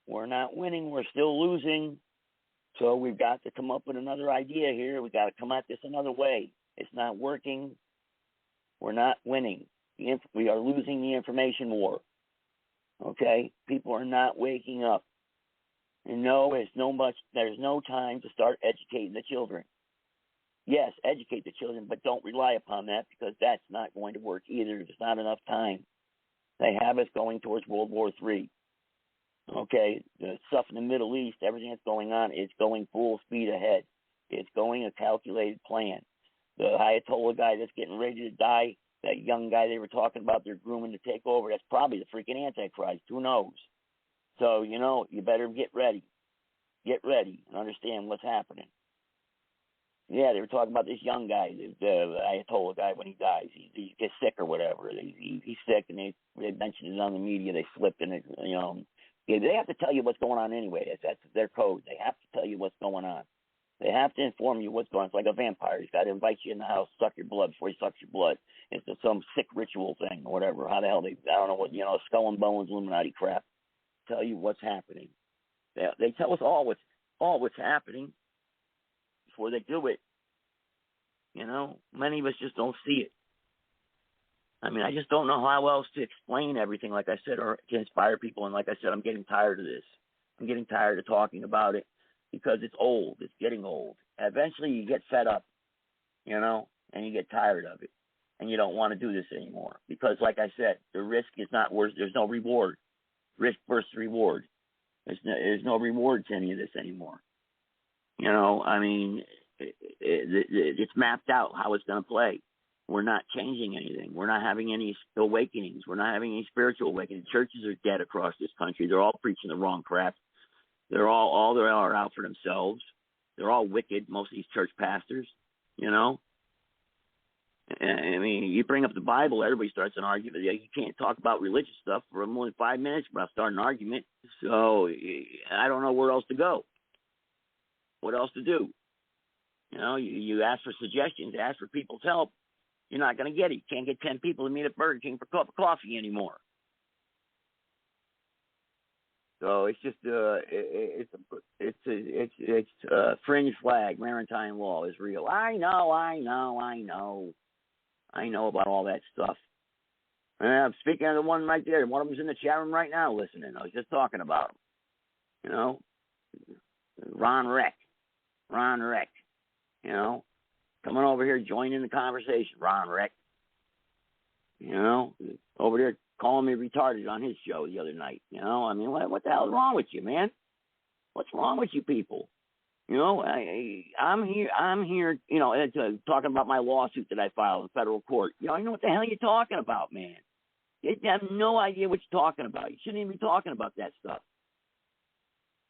We're not winning. We're still losing. So we've got to come up with another idea here. We've got to come at this another way. It's not working. We're not winning. We are losing the information war. Okay? People are not waking up. And no, there's no time to start educating the children. Yes, educate the children, but don't rely upon that, because that's not going to work either. There's not enough time. They have us going towards World War III. Okay? The stuff in the Middle East, everything that's going on, is going full speed ahead. It's going a calculated plan. The Ayatollah guy that's getting ready to die, that young guy they were talking about, they're grooming to take over, that's probably the freaking Antichrist. Who knows? So, you better get ready. Get ready and understand what's happening. Yeah, they were talking about this young guy, the Ayatollah guy, when he dies. He gets sick or whatever. He's sick, and they mentioned it on the media. They slipped, and they have to tell you what's going on anyway. That's their code. They have to tell you what's going on. They have to inform you what's going on. It's like a vampire. He's got to invite you in the house, suck your blood before he sucks your blood. It's just some sick ritual thing or whatever. How the hell I don't know what, skull and bones, Illuminati crap. Tell you what's happening. They tell us all what's happening before they do it. Many of us just don't see it. I mean, I just don't know how else to explain everything, like I said, or to inspire people. And like I said, I'm getting tired of this. I'm getting tired of talking about it, because it's old. It's getting old. Eventually you get fed up, and you get tired of it, and you don't want to do this anymore. Because like I said, the risk is not worth, there's no reward. Risk versus reward. There's no reward to any of this anymore. I mean, it's mapped out how it's going to play. We're not changing anything. We're not having any awakenings. We're not having any spiritual awakenings. Churches are dead across this country. They're all preaching the wrong crap. They're all they are out for themselves. They're all wicked, most of these church pastors, I mean, you bring up the Bible, everybody starts an argument. You can't talk about religious stuff for more than 5 minutes without starting an argument. So I don't know where else to go. What else to do? You ask for suggestions, ask for people's help. You're not going to get it. You can't get 10 people to meet at Burger King for a cup of coffee anymore. So it's just it's a fringe flag. Maritime law is real. I know about all that stuff. Speaking of the one right there, one of them's in the chat room right now listening. I was just talking about him. You know, Ron Reck. You know, coming over here, joining the conversation. Ron Reck. You know, over there calling me retarded on his show the other night. You know, I mean, what the hell is wrong with you, man? What's wrong with you people? You know, I'm here, you know, talking about my lawsuit that I filed in federal court. You know, I know what the hell you're talking about, man. You have no idea what you're talking about. You shouldn't even be talking about that stuff.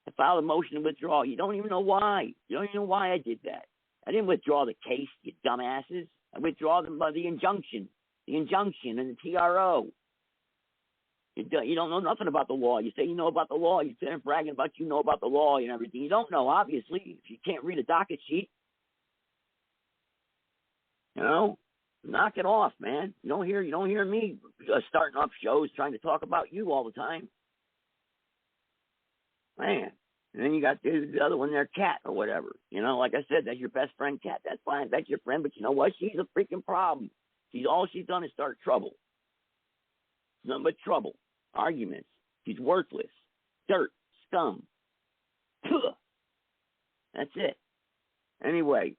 I filed a motion to withdraw. You don't even know why. You don't even know why I did that. I didn't withdraw the case, you dumbasses. I withdraw the injunction and the TRO. You don't know nothing about the law. You say you know about the law. You sit there bragging about you know about the law and everything. You don't know, obviously, if you can't read a docket sheet. You know, knock it off, man. You don't hear me starting off shows trying to talk about you all the time, man. And then you got the other one there, Cat or whatever. You know, like I said, that's your best friend, Cat. That's fine, that's your friend. But you know what? She's a freaking problem. All she's done is start trouble. Nothing but trouble. Arguments. She's worthless. Dirt. Scum. That's it. Anyway,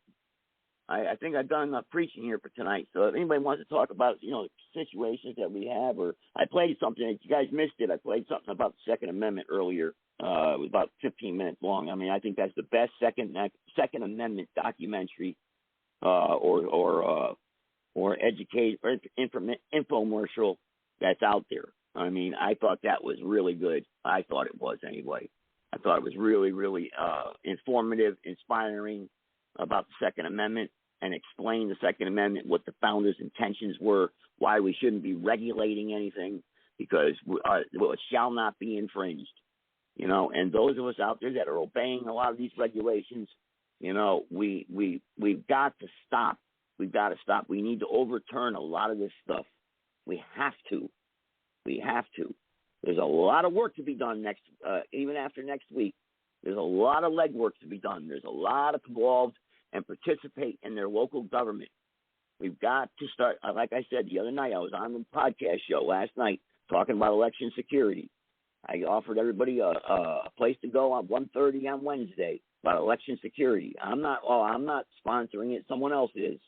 I think I've done enough preaching here for tonight. So if anybody wants to talk about, you know, situations that we have, or I played something, if you guys missed it, I played something about the Second Amendment earlier. It was about 15 minutes long. I mean, I think that's the best Second Amendment documentary or infomercial that's out there. I mean, I thought that was really good. I thought it was anyway. I thought it was really, really informative, inspiring about the Second Amendment, and explained the Second Amendment, what the founders' intentions were, why we shouldn't be regulating anything, because it shall not be infringed. You know, and those of us out there that are obeying a lot of these regulations, you know, we've got to stop. We've got to stop. We need to overturn a lot of this stuff. We have to. There's a lot of work to be done even after next week. There's a lot of legwork to be done. There's a lot of involved and participate in their local government. We've got to start. Like I said the other night, I was on the podcast show last night talking about election security. I offered everybody a place to go on 1:30 on Wednesday about election security. I'm not sponsoring it. Someone else is.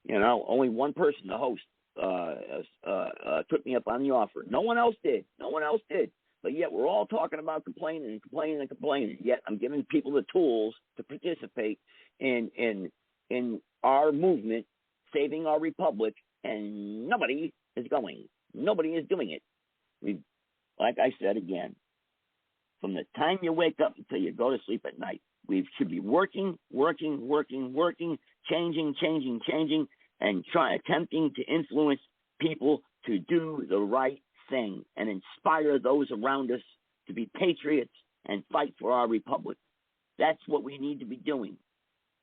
You know, only one person, the host, took me up on the offer. No one else did. But yet we're all talking about complaining. Yet I'm giving people the tools to participate in our movement, saving our republic, and nobody is going. Nobody is doing it. Like I said again, from the time you wake up until you go to sleep at night, we should be working, changing, and attempting to influence people to do the right thing and inspire those around us to be patriots and fight for our republic. That's what we need to be doing.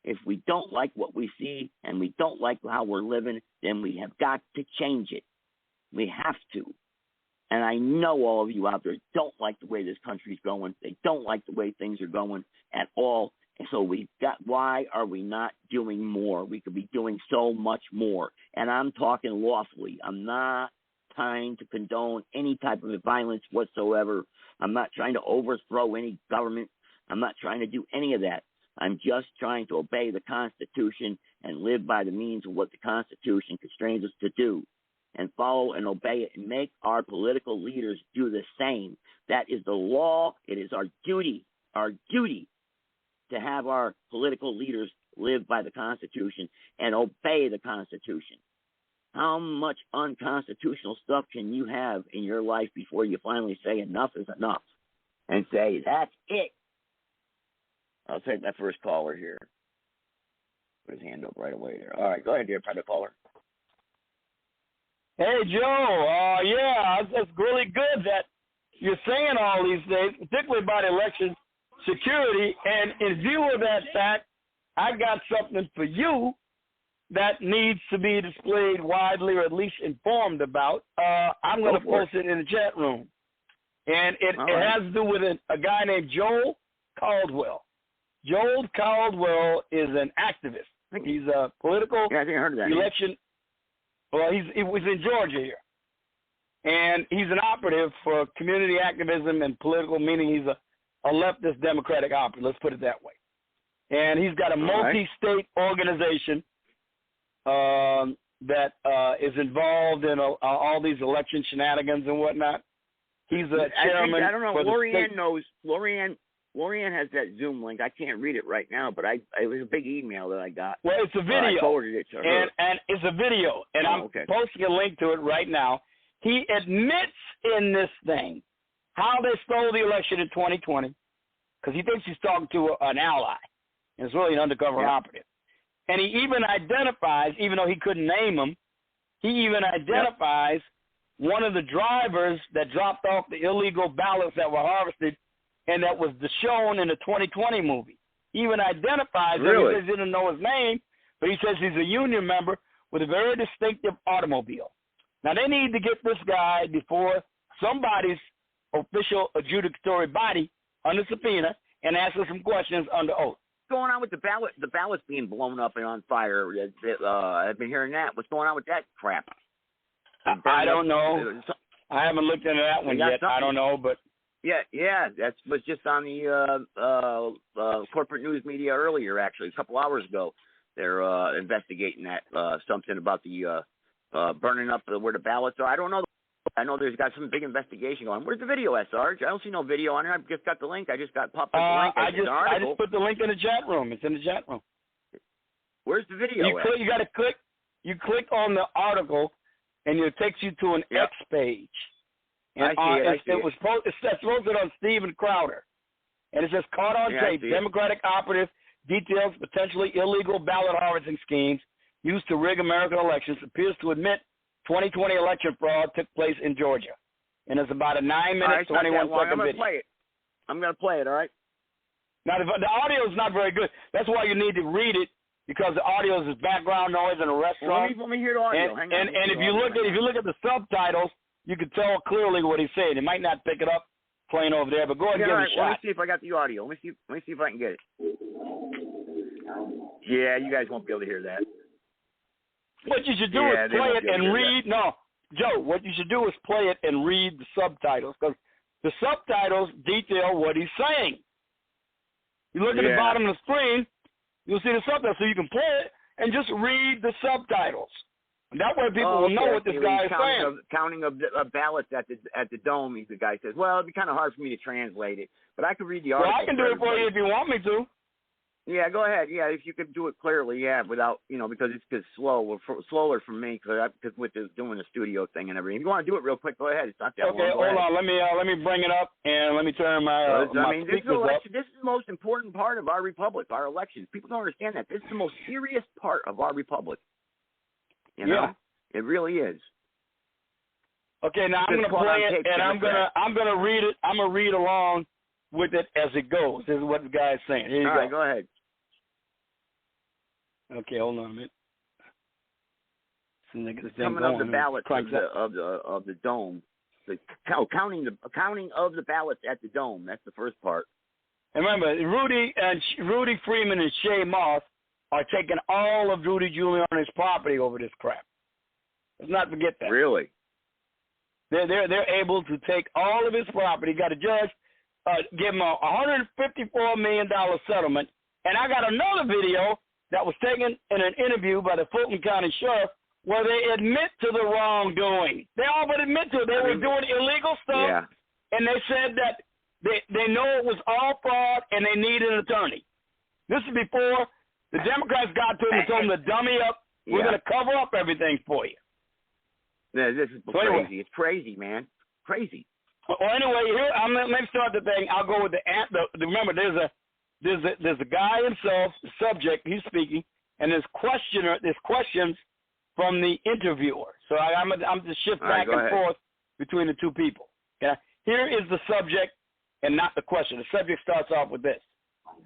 If we don't like what we see and we don't like how we're living, then we have got to change it. We have to. And I know all of you out there don't like the way this country's going. They don't like the way things are going at all. And so why are we not doing more? We could be doing so much more. And I'm talking lawfully. I'm not trying to condone any type of violence whatsoever. I'm not trying to overthrow any government. I'm not trying to do any of that. I'm just trying to obey the Constitution and live by the means of what the Constitution constrains us to do, and follow and obey it, and make our political leaders do the same. That is the law. It is our duty to have our political leaders live by the Constitution and obey the Constitution. How much unconstitutional stuff can you have in your life before you finally say enough is enough and say, that's it? I'll take that first caller here. Put his hand up right away there. All right, go ahead, dear private caller. Hey, Joe, it's really good that you're saying all these things, particularly about election security. And in view of that fact, I got something for you that needs to be displayed widely, or at least informed about. I'm going to post it in the chat room. And it has to do with a guy named Joel Caldwell. Joel Caldwell is an activist. He's a political election. Well, he was in Georgia here. and he's an operative for community activism and political, meaning he's a leftist Democratic operative, let's put it that way. And he's got a multi-state organization that is involved in all these election shenanigans and whatnot. He's a chairman. I don't know. For Lorianne knows. Lorianne has that Zoom link. I can't read it right now, but it was a big email that I got. Well, it's a video. I forwarded it to her. And it's a video, and I'm posting a link to it right now. He admits in this thing how they stole the election in 2020, because he thinks he's talking to an ally, and it's really an undercover operative. And he even identifies, even though he couldn't name him, he even identifies one of the drivers that dropped off the illegal ballots that were harvested and that was shown in the 2020 movie. He even identifies him. He says he didn't know his name, but he says he's a union member with a very distinctive automobile. Now, they need to get this guy before somebody's official adjudicatory body under subpoena and ask him some questions under oath. What's going on with the ballots being blown up and on fire? I've been hearing that. What's going on with that crap? I don't know. I haven't looked into that one yet. I don't know, but that was just on the corporate news media earlier. Actually, a couple hours ago, they're investigating that something about the burning up where the ballots are. I don't know. I know there's got some big investigation going. Where's the video at, Sarge? I don't see no video on there. I've just got the link. I just got popped up the link. I just put the link in the chat room. It's in the chat room. Where's the video? You got to click. You click on the article, and it takes you to an X page. And I see it. It's posted on Steven Crowder, and it says "Caught on tape: Democratic operative details potentially illegal ballot harvesting schemes used to rig American elections. Appears to admit 2020 election fraud took place in Georgia." And it's about a 9-minute, 21-second video. I'm going to play it, all right? Now, the audio is not very good. That's why you need to read it, because the audio is background noise in a restaurant. Let me hear the audio. And if you look at the subtitles, you can tell clearly what he's saying. It might not pick it up playing over there, but go ahead and give it a shot. Let me see if I got the audio. Let me see if I can get it. Yeah, you guys won't be able to hear that. What you should do is play it and read. No, Joe, what you should do is play it and read the subtitles, because the subtitles detail what he's saying. You look at the bottom of the screen, you'll see the subtitles, so you can play it and just read the subtitles. And that way people will know what this guy is saying. Counting of ballots at the dome, the guy says, well, it'd be kind of hard for me to translate it, but I could read the article. Well, I can do it for you if you want me to. Yeah, go ahead. Yeah, if you could do it clearly, without, because it's slower for me, because with doing the studio thing and everything. If you want to do it real quick, go ahead. It's not that long. Okay, hold on. Let me bring it up, and let me turn my speakers up. This is the most important part of our republic, our elections. People don't understand that. This is the most serious part of our republic. You know? It really is. Okay, now I'm going to play it, and I'm gonna read it. I'm gonna read along with it as it goes. This is what the guy is saying. Here you go. All right, go ahead. Okay, hold on a minute. Coming up the ballots of the dome. The counting of the ballots at the dome. That's the first part. And remember, Rudy Freeman and Shay Moss are taking all of Rudy Giuliani's property over this crap. Let's not forget that. Really? They're able to take all of his property. Got a judge give him a $154 million settlement. And I got another video that was taken in an interview by the Fulton County Sheriff where they admit to the wrongdoing. They all but admit to it. They were doing illegal stuff, and they said that they know it was all fraud and they need an attorney. This is before the Democrats got to him and told him to dummy up. We're going to cover up everything for you. Yeah, this is crazy. Anyway, it's crazy, man. Crazy. Well, anyway, here let me start the thing. I'll go with remember, there's a guy himself, the subject, he's speaking, and there's questions from the interviewer. So I'm just shift back and forth between the two people. Okay? Here is the subject and not the question. The subject starts off with this.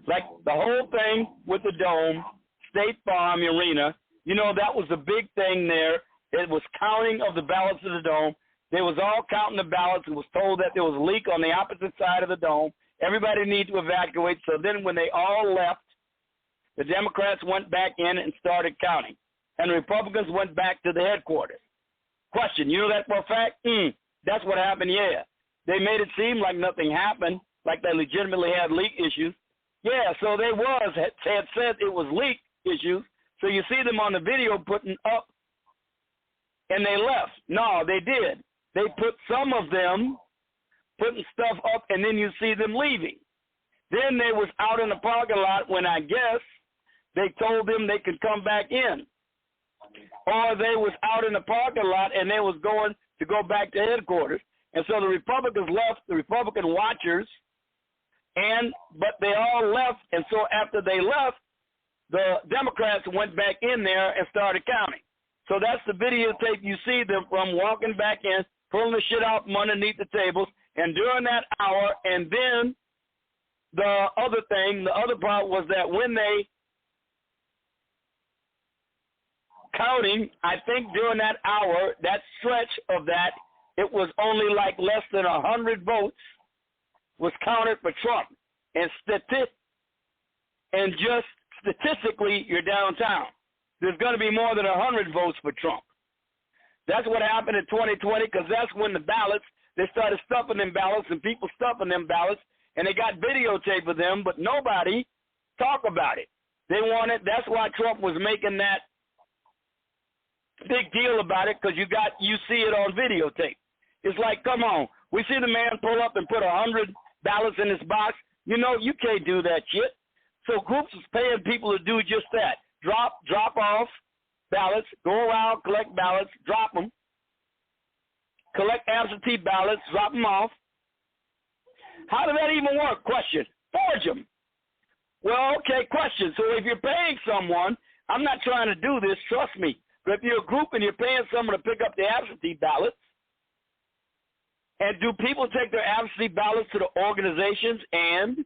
Like the whole thing with the dome, State Farm Arena, that was the big thing there. It was counting of the ballots of the dome. They was all counting the ballots. It was told that there was a leak on the opposite side of the dome. Everybody needed to evacuate. So then when they all left, the Democrats went back in and started counting. And the Republicans went back to the headquarters. Question, you know that for a fact? That's what happened, yeah. They made it seem like nothing happened, like they legitimately had leak issues. Yeah, so they had said it was leak issues. So you see them on the video putting up, and they left. No, they did. They put some of them putting stuff up, and then you see them leaving. Then they was out in the parking lot when I guess they told them they could come back in. Or they was out in the parking lot and they was going to go back to headquarters. And so the Republicans left, the Republican watchers, but they all left. And so after they left, the Democrats went back in there and started counting. So that's the videotape you see them from walking back in, pulling the shit out from underneath the tables. And during that hour, and then the other part was that when they counting, I think during that hour, that stretch of that, it was only like less than 100 votes was counted for Trump. And just statistically, you're downtown. There's going to be more than 100 votes for Trump. That's what happened in 2020, because that's when the ballots, they started stuffing them ballots and people stuffing them ballots, and they got videotape of them, but nobody talked about it. That's why Trump was making that big deal about it, because you see it on videotape. It's like, come on, we see the man pull up and put 100 ballots in his box. You know, you can't do that shit. So groups is paying people to do just that. Drop off ballots, go around, collect ballots, drop them, collect absentee ballots, drop them off. How does that even work? Question. Forge them. Well, okay, question. So if you're paying someone, I'm not trying to do this, trust me, but if you're a group and you're paying someone to pick up the absentee ballots, and do people take their absentee ballots to the organizations and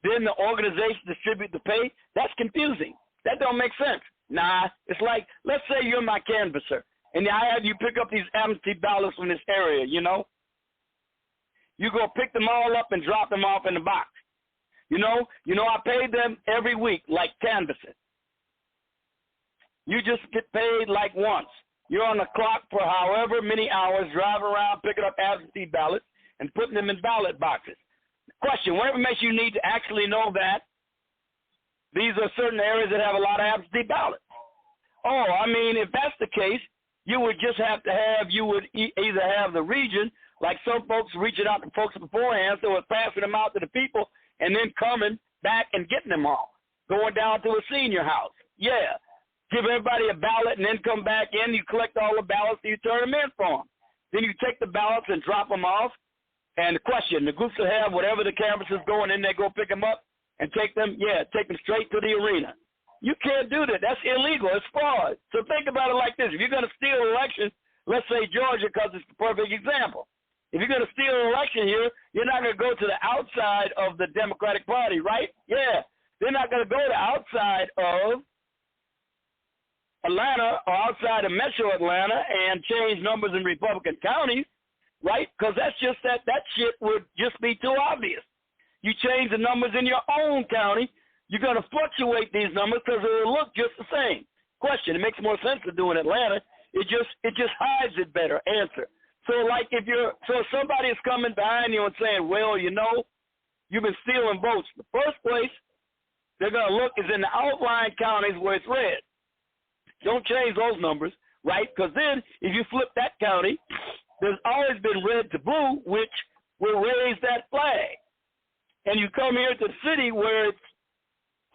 then the organization distribute the pay? That's confusing. That don't make sense. Nah, it's like, let's say you're my canvasser, and I have you pick up these absentee ballots from this area, you know? You go pick them all up and drop them off in the box. You know, I pay them every week like canvassing. You just get paid like once. You're on the clock for however many hours, driving around, picking up absentee ballots and putting them in ballot boxes. Question, what information you need to actually know that these are certain areas that have a lot of absentee ballots? Oh, I mean, if that's the case, you would just have to have, either have the region, like some folks reaching out to folks beforehand, so it's passing them out to the people and then coming back and getting them all, going down to a senior house. Yeah. Give everybody a ballot and then come back in. You collect all the ballots and you turn them in for them. Then you take the ballots and drop them off. And the question, the groups will have whatever the canvas is going in, they go pick them up and take them straight to the arena. You can't do that. That's illegal. It's fraud. So think about it like this. If you're going to steal an election, let's say Georgia, because it's the perfect example. If you're going to steal an election here, you're not going to go to the outside of the Democratic Party, right? Yeah. They're not going to go to outside of Atlanta or outside of Metro Atlanta and change numbers in Republican counties, right? Because that's just that shit would just be too obvious. You change the numbers in your own county, you're going to fluctuate these numbers because it'll look just the same. Question, it makes more sense to do in Atlanta. It just hides it better. Answer. So if somebody is coming behind you and saying, well, you know, you've been stealing votes. The first place they're going to look is in the outlying counties where it's red. Don't change those numbers, right? Because then if you flip that county, there's always been red to blue, which will raise that flag. And you come here to the city where it's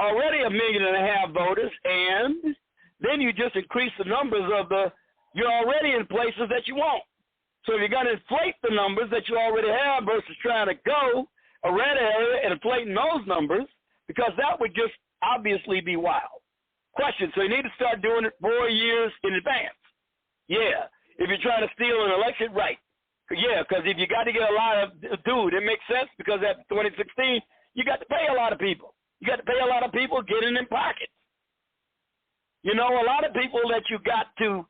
already 1.5 million voters, and then you just increase the numbers you're already in places that you want. So if you're going to inflate the numbers that you already have versus trying to go a red area and inflating those numbers, because that would just obviously be wild. Question, so you need to start doing it 4 years in advance. Yeah, if you're trying to steal an election, right. Yeah, because if you got to get a lot of, it makes sense because after 2016, you got to pay a lot of people. You got to pay a lot of people getting in pockets. You know, a lot of people that you got to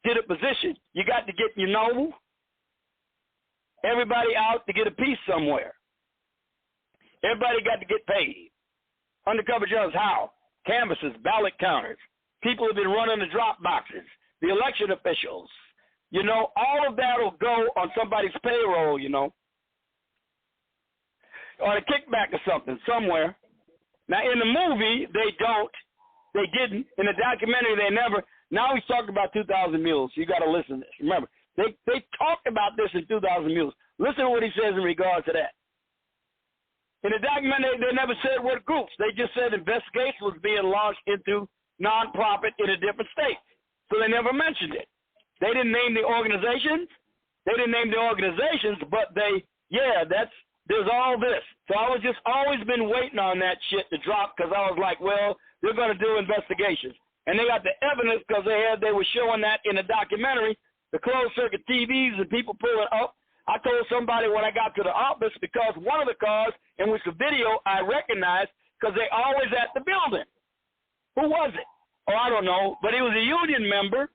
get a position, you got to get, everybody out to get a piece somewhere. Everybody got to get paid. Undercover judges, how? Canvassers, ballot counters, people have been running the drop boxes, the election officials, You know, all of that will go on somebody's payroll, you know, or a kickback or something somewhere. Now, in the movie, they didn't. In the documentary, they never. Now he's talking about 2,000 Mules. You got to listen to this. Remember, they talked about this in 2,000 Mules. Listen to what he says in regard to that. In the documentary, they never said what groups. They just said investigation was being launched into nonprofit in a different state. So they never mentioned it. They didn't name the organizations. But there's all this. So I was just always been waiting on that shit to drop because I was like, well, they're going to do investigations. And they got the evidence because they were showing that in the documentary, the closed-circuit TVs and people pulling up. I told somebody when I got to the office because one of the cars in which the video I recognized because they always at the building. Who was it? Oh, I don't know. But he was a union member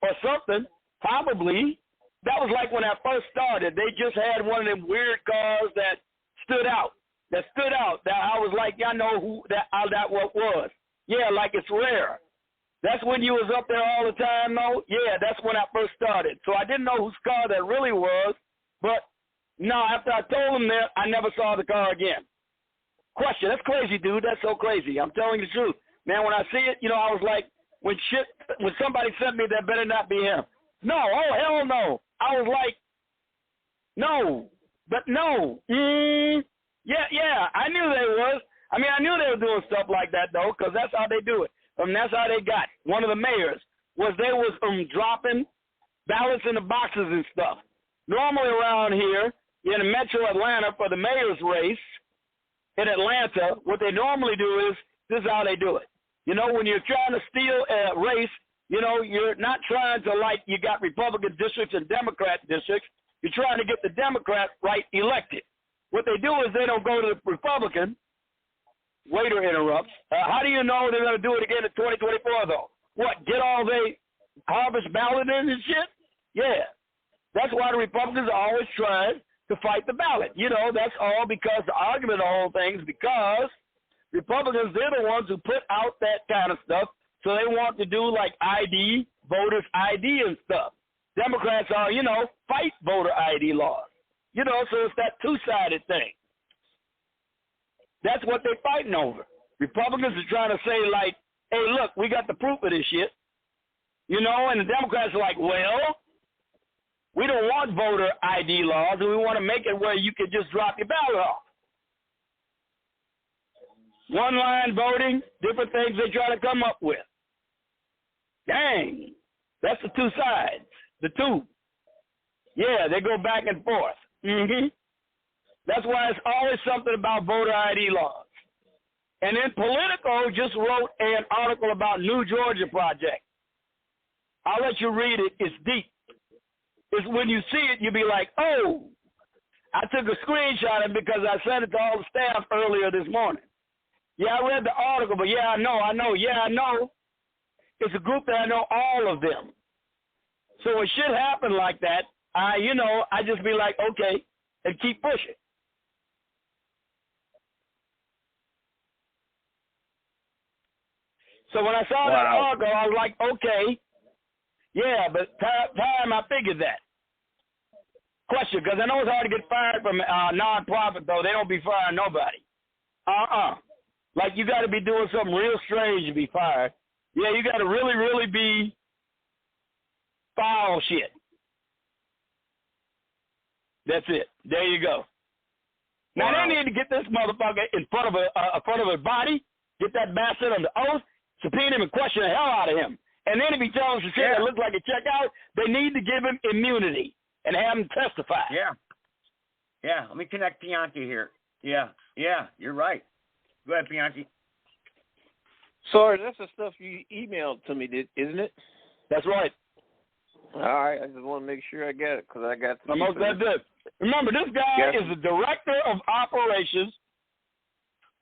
or something, probably. That was like when I first started. They just had one of them weird cars that stood out. That I was like, I know who that what was. Yeah, like it's rare. That's when you was up there all the time, though? Yeah, that's when I first started. So I didn't know whose car that really was. But, no, after I told them that, I never saw the car again. Question, that's crazy, dude. That's so crazy. I'm telling you the truth. Man, when I see it, you know, I was like, when somebody sent me, that better not be him. No, oh, hell no. I was like, no, but no. Yeah, I knew they was. I mean, I knew they were doing stuff like that, though, because that's how they do it. That's how they got. One of the mayors was dropping ballots in the boxes and stuff. Normally around here in Metro Atlanta for the mayor's race in Atlanta, what they normally do is this is how they do it. You know, when you're trying to steal a race, you know, you're not trying to like you got Republican districts and Democrat districts. You're trying to get the Democrat right elected. What they do is they don't go to the Republican. Waiter interrupts. How do you know they're going to do it again in 2024, though? What, get all they harvest ballot in and shit? Yeah. That's why the Republicans are always trying to fight the ballot. You know, that's all because the argument of the whole thing is because Republicans, they're the ones who put out that kind of stuff, so they want to do like ID, voters ID and stuff. Democrats are, you know, fight voter ID laws. You know, so it's that two-sided thing. That's what they're fighting over. Republicans are trying to say, like, hey, look, we got the proof of this shit. You know, and the Democrats are like, well, we don't want voter ID laws, and we want to make it where you can just drop your ballot off. One-line voting, different things they try to come up with. Dang, that's the two sides, the two. Yeah, they go back and forth. Mm-hmm. That's why it's always something about voter ID laws. And then Politico just wrote an article about New Georgia Project. I'll let you read it. It's deep. It's when you see it, you'll be like, oh. I took a screenshot of it because I sent it to all the staff earlier this morning. Yeah, I read the article, but yeah, I know. Yeah, I know. It's a group that I know all of them. So when shit happen like that, I just be like, okay, and keep pushing. So when I saw that article, I was like, okay, yeah, but time I figured that. Question, because I know it's hard to get fired from non-profit, though. They don't be firing nobody. Like, you got to be doing something real strange to be fired. Yeah, you got to really, really be foul shit. That's it. There you go. Now, they need to get this motherfucker in front of a body, get that bastard on the oath, subpoena him and question the hell out of him. And then if he tells us shit that looks like a checkout, they need to give him immunity and have him testify. Yeah, let me connect Pianti here. Yeah, you're right. Go ahead, Pianti. Sorry, that's the stuff you emailed to me, isn't it? That's right. All right, I just want to make sure I get it because I got to. Almost that good. Remember, this guy is the director of operations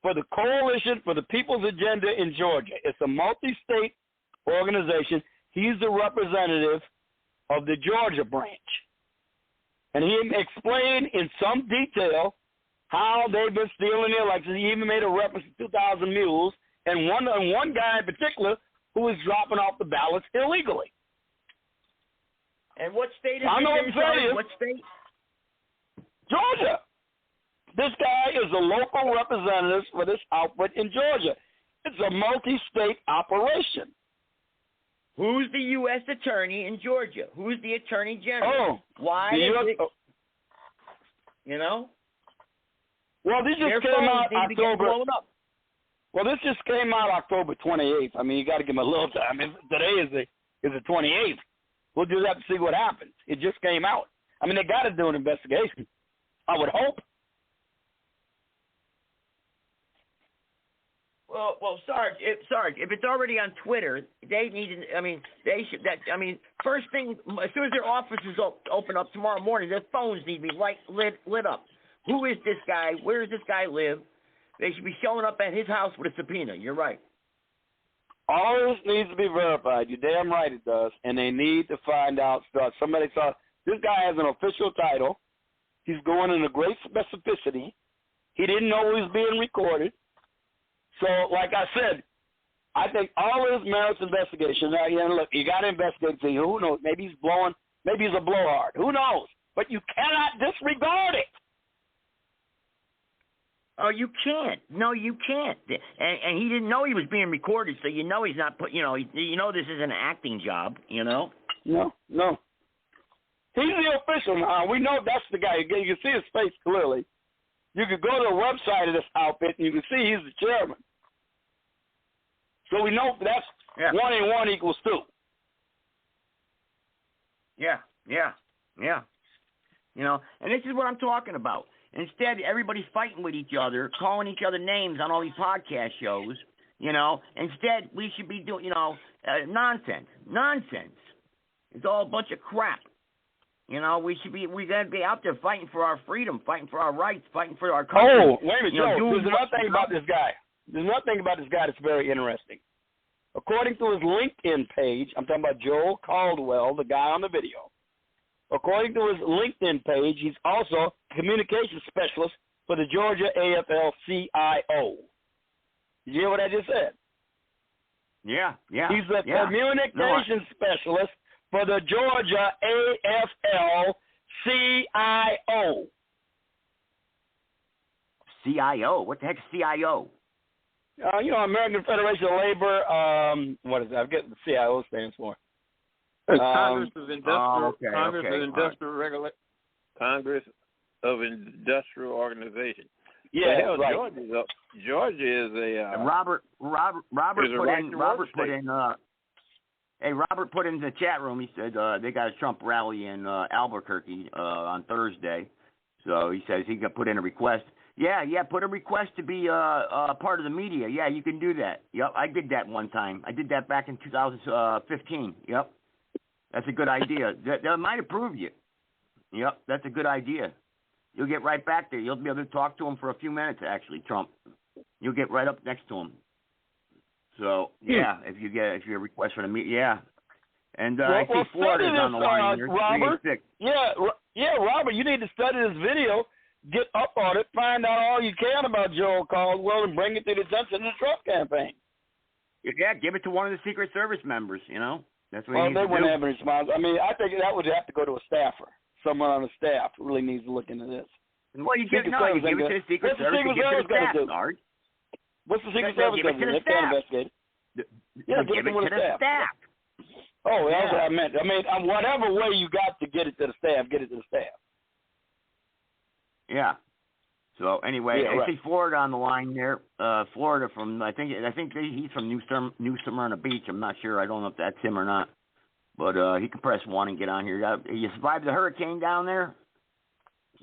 for the Coalition for the People's Agenda in Georgia. It's a multi-state organization. He's the representative of the Georgia branch. And he explained in some detail how they've been stealing the elections. He even made a reference to 2,000 mules and one guy in particular who was dropping off the ballots illegally. And what state is I know this in? what I'm saying. What state? Georgia. This guy is a local representative for this outfit in Georgia. It's a multi-state operation. Who's the U.S. attorney in Georgia? Who's the attorney general? Oh, why is it? You know. Well, this just came out October. Well, this just came out October 28th. I mean, you got to give him a little time. I mean, today is the 28th. We'll just have to see what happens. It just came out. I mean, they got to do an investigation. I would hope. Well, Sarge, if it's already on Twitter, they need to. I mean, they should. First thing, as soon as their offices open up tomorrow morning, their phones need to be lit up. Who is this guy? Where does this guy live? They should be showing up at his house with a subpoena. You're right. All this needs to be verified. You're damn right it does. And they need to find out stuff. Somebody saw this guy has an official title. He's going into great specificity. He didn't know he was being recorded. So, like I said, I think all of this merits investigation. Now, look, you got to investigate. See, who knows? Maybe he's blowing. Maybe he's a blowhard. Who knows? But you cannot disregard it. Oh, you can't. No, you can't. And he didn't know he was being recorded, so you know he's not put. You know this is an acting job. You know. No. He's the official now. We know that's the guy. You can see his face clearly. You could go to the website of this outfit, and you can see he's the chairman. So we know that's 1 and 1 equals 2. Yeah. You know, and this is what I'm talking about. Instead, everybody's fighting with each other, calling each other names on all these podcast shows. You know, instead we should be doing, nonsense. It's all a bunch of crap. You know, we gotta be out there fighting for our freedom, fighting for our rights, fighting for our country. Oh, wait a minute, Joe. There's another thing about this guy. There's another thing about this guy that's very interesting. According to his LinkedIn page, I'm talking about Joel Caldwell, the guy on the video. According to his LinkedIn page, he's also a communications specialist for the Georgia AFL-CIO. Did you hear what I just said? Yeah. He's a communications specialist for the Georgia AFL-CIO. CIO? What the heck is CIO? American Federation of Labor. What is that? I forget what the CIO stands for. Congress of Industrial. Congress of Industrial Organization. Yeah, hell, right. Georgia is a Robert put in the chat room. He said they got a Trump rally in Albuquerque on Thursday. So he says he can put in a request. Yeah, put a request to be part of the media. Yeah, you can do that. Yep, I did that one time. I did that back in 2015. Yep, that's a good idea. That might approve you. Yep, that's a good idea. You'll get right back there. You'll be able to talk to him for a few minutes, actually, Trump. You'll get right up next to him. So, yeah, if you request for the meeting, yeah. And I see Florida's on the line here. Robert, Robert, you need to study this video, get up on it, find out all you can about Joel Caldwell, and bring it to the attention of the Trump campaign. Yeah, give it to one of the Secret Service members, That's what they wouldn't have a response. I mean, I think that would have to go to a staffer. Someone on the staff really needs to look into this. Well, you give it to the Secret Service. What's the Secret Service going to do? They can't investigate it. Yeah, give it to the staff. Oh, that's what I meant. I mean, whatever way you got to get it to the staff, get it to the staff. Yeah. So anyway, I see Florida on the line there. Florida from I think he's from New Smyrna Beach. I'm not sure. I don't know if that's him or not. But he can press 1 and get on here. You survived the hurricane down there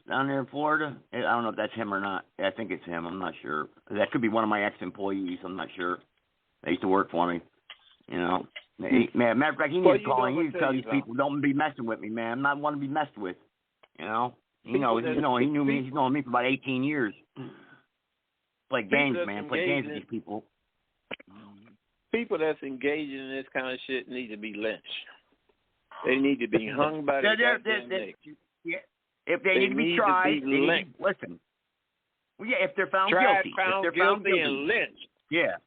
in Florida? I don't know if that's him or not. I think it's him. I'm not sure. That could be one of my ex-employees. I'm not sure. They used to work for me. Matter of fact, he needs to call. He needs to tell these people, don't be messing with me, man. I'm not one to be messed with. He knew me. He's known me for about 18 years. Play games, man. Play games with these people. People that's engaging in this kind of shit need to be lynched. They need to be hung by their goddamn neck. If they need to be tried, listen. Well, yeah, if they're found guilty. Found guilty and lynched. Yeah.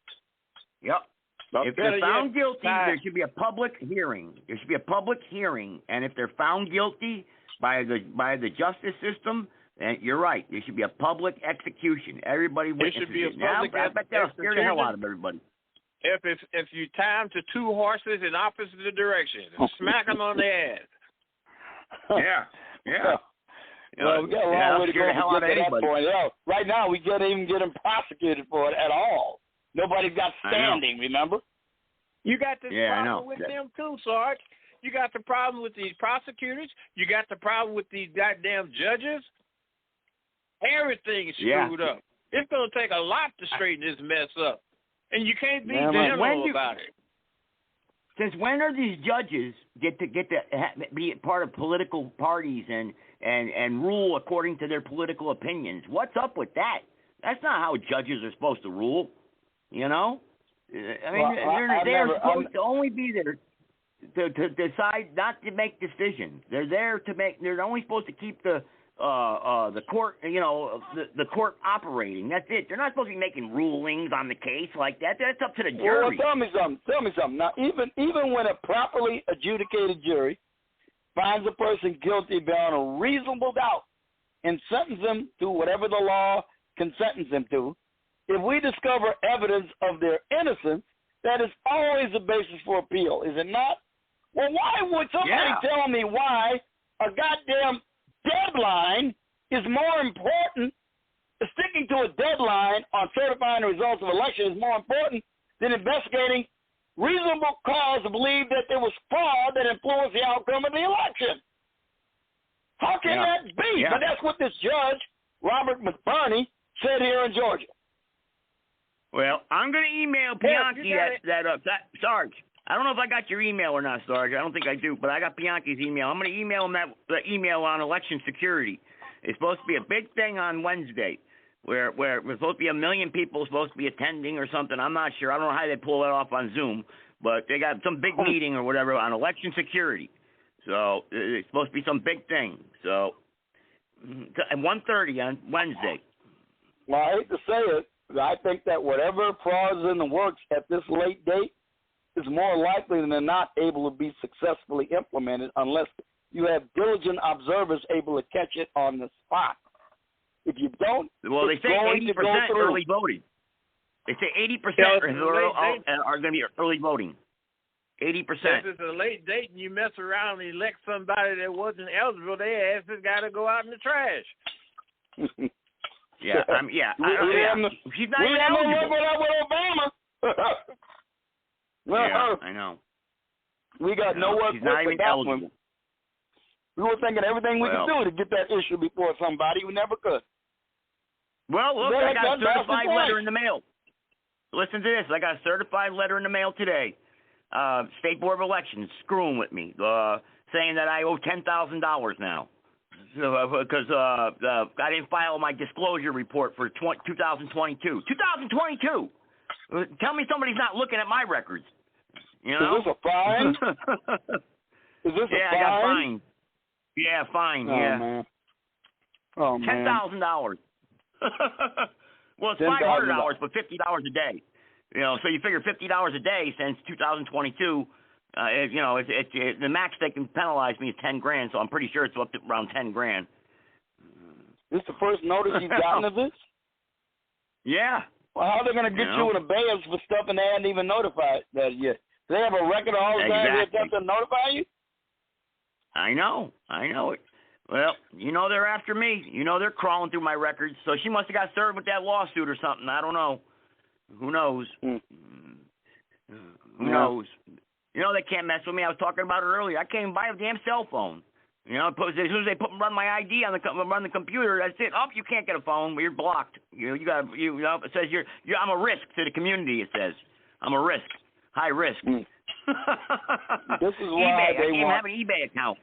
Yep. If they're found guilty, there should be a public hearing. There should be a public hearing, and if they're found guilty by the justice system, then you're right. There should be a public execution. Everybody witnesses should be a it. Now, public I bet that'll scare the hell out of everybody. If you tie them to two horses in opposite directions and smack them on the ass. Yeah. Well, we got a long way to go to get to that point. Right now, we can't even get them prosecuted for it at all. Nobody's got standing, remember? You got this problem with them too, Sarge. You got the problem with these prosecutors. You got the problem with these goddamn judges. Everything's screwed up. It's going to take a lot to straighten this mess up. And you can't be general about it. Since when are these judges get to be part of political parties and rule according to their political opinions? What's up with that? That's not how judges are supposed to rule. You know, I mean, they're supposed to only be there to decide, not to make decisions. They're there to make. They're only supposed to keep the court, the court operating. That's it. They're not supposed to be making rulings on the case like that. That's up to the jury. Well, tell me something. Now, even when a properly adjudicated jury finds a person guilty beyond a reasonable doubt and sentences them to whatever the law can sentence them to, if we discover evidence of their innocence, that is always the basis for appeal, is it not? Well, why would somebody tell me why a goddamn deadline is more important, sticking to a deadline on certifying the results of election is more important than investigating reasonable cause to believe that there was fraud that influenced the outcome of the election? How can that be? But that's what this judge, Robert McBurney, said here in Georgia. Well, I'm going to email Bianchi that Sarge. I don't know if I got your email or not, Sarge. I don't think I do, but I got Bianchi's email. I'm going to email him the email on election security. It's supposed to be a big thing on Wednesday where we're supposed to be 1 million people supposed to be attending or something. I'm not sure. I don't know how they pull that off on Zoom, but they got some big meeting or whatever on election security. So it's supposed to be some big thing. So at 1:30 on Wednesday. Well, I hate to say it, but I think that whatever fraud is in the works at this late date is more likely than not able to be successfully implemented unless you have diligent observers able to catch it on the spot. If you don't, they say 80% early voting. They say 80% are going to be early voting. 80%. If it's a late date and you mess around and elect somebody that wasn't eligible, their ass has got to go out in the trash. She's not even eligible. With Obama. I know. We got nowhere she's not even eligible. We were thinking everything we could do to get that issue before somebody. We never could. Well, look, I got a certified letter in the mail. Listen to this. I got a certified letter in the mail today. State Board of Elections screwing with me, saying that I owe $10,000 now. Because I didn't file my disclosure report for 2022. 2022! Tell me somebody's not looking at my records. You know? Is this a fine? Is this a fine? I got fined. Yeah, fine, Man. Oh, man. $10,000. Well, it's $500, but $50 a day. You know, so you figure $50 a day since 2022. The max they can penalize me is $10,000, so I'm pretty sure it's up to around $10,000. This the first notice you've gotten of this? Yeah. Well, how are they going to get you in abeyance for stuff and they hadn't even notified that yet? Do they have a record of all the time they attempt to notify you? I know it. Well, they're after me. They're crawling through my records. So she must have got served with that lawsuit or something. I don't know. Who knows? Who knows? They can't mess with me. I was talking about it earlier. I can't even buy a damn cell phone. As soon as they run my ID on run the computer, that's it. Oh, you can't get a phone. You're blocked. It says I'm a risk to the community. It says I'm a risk, high risk. This is why I can't even have an eBay account.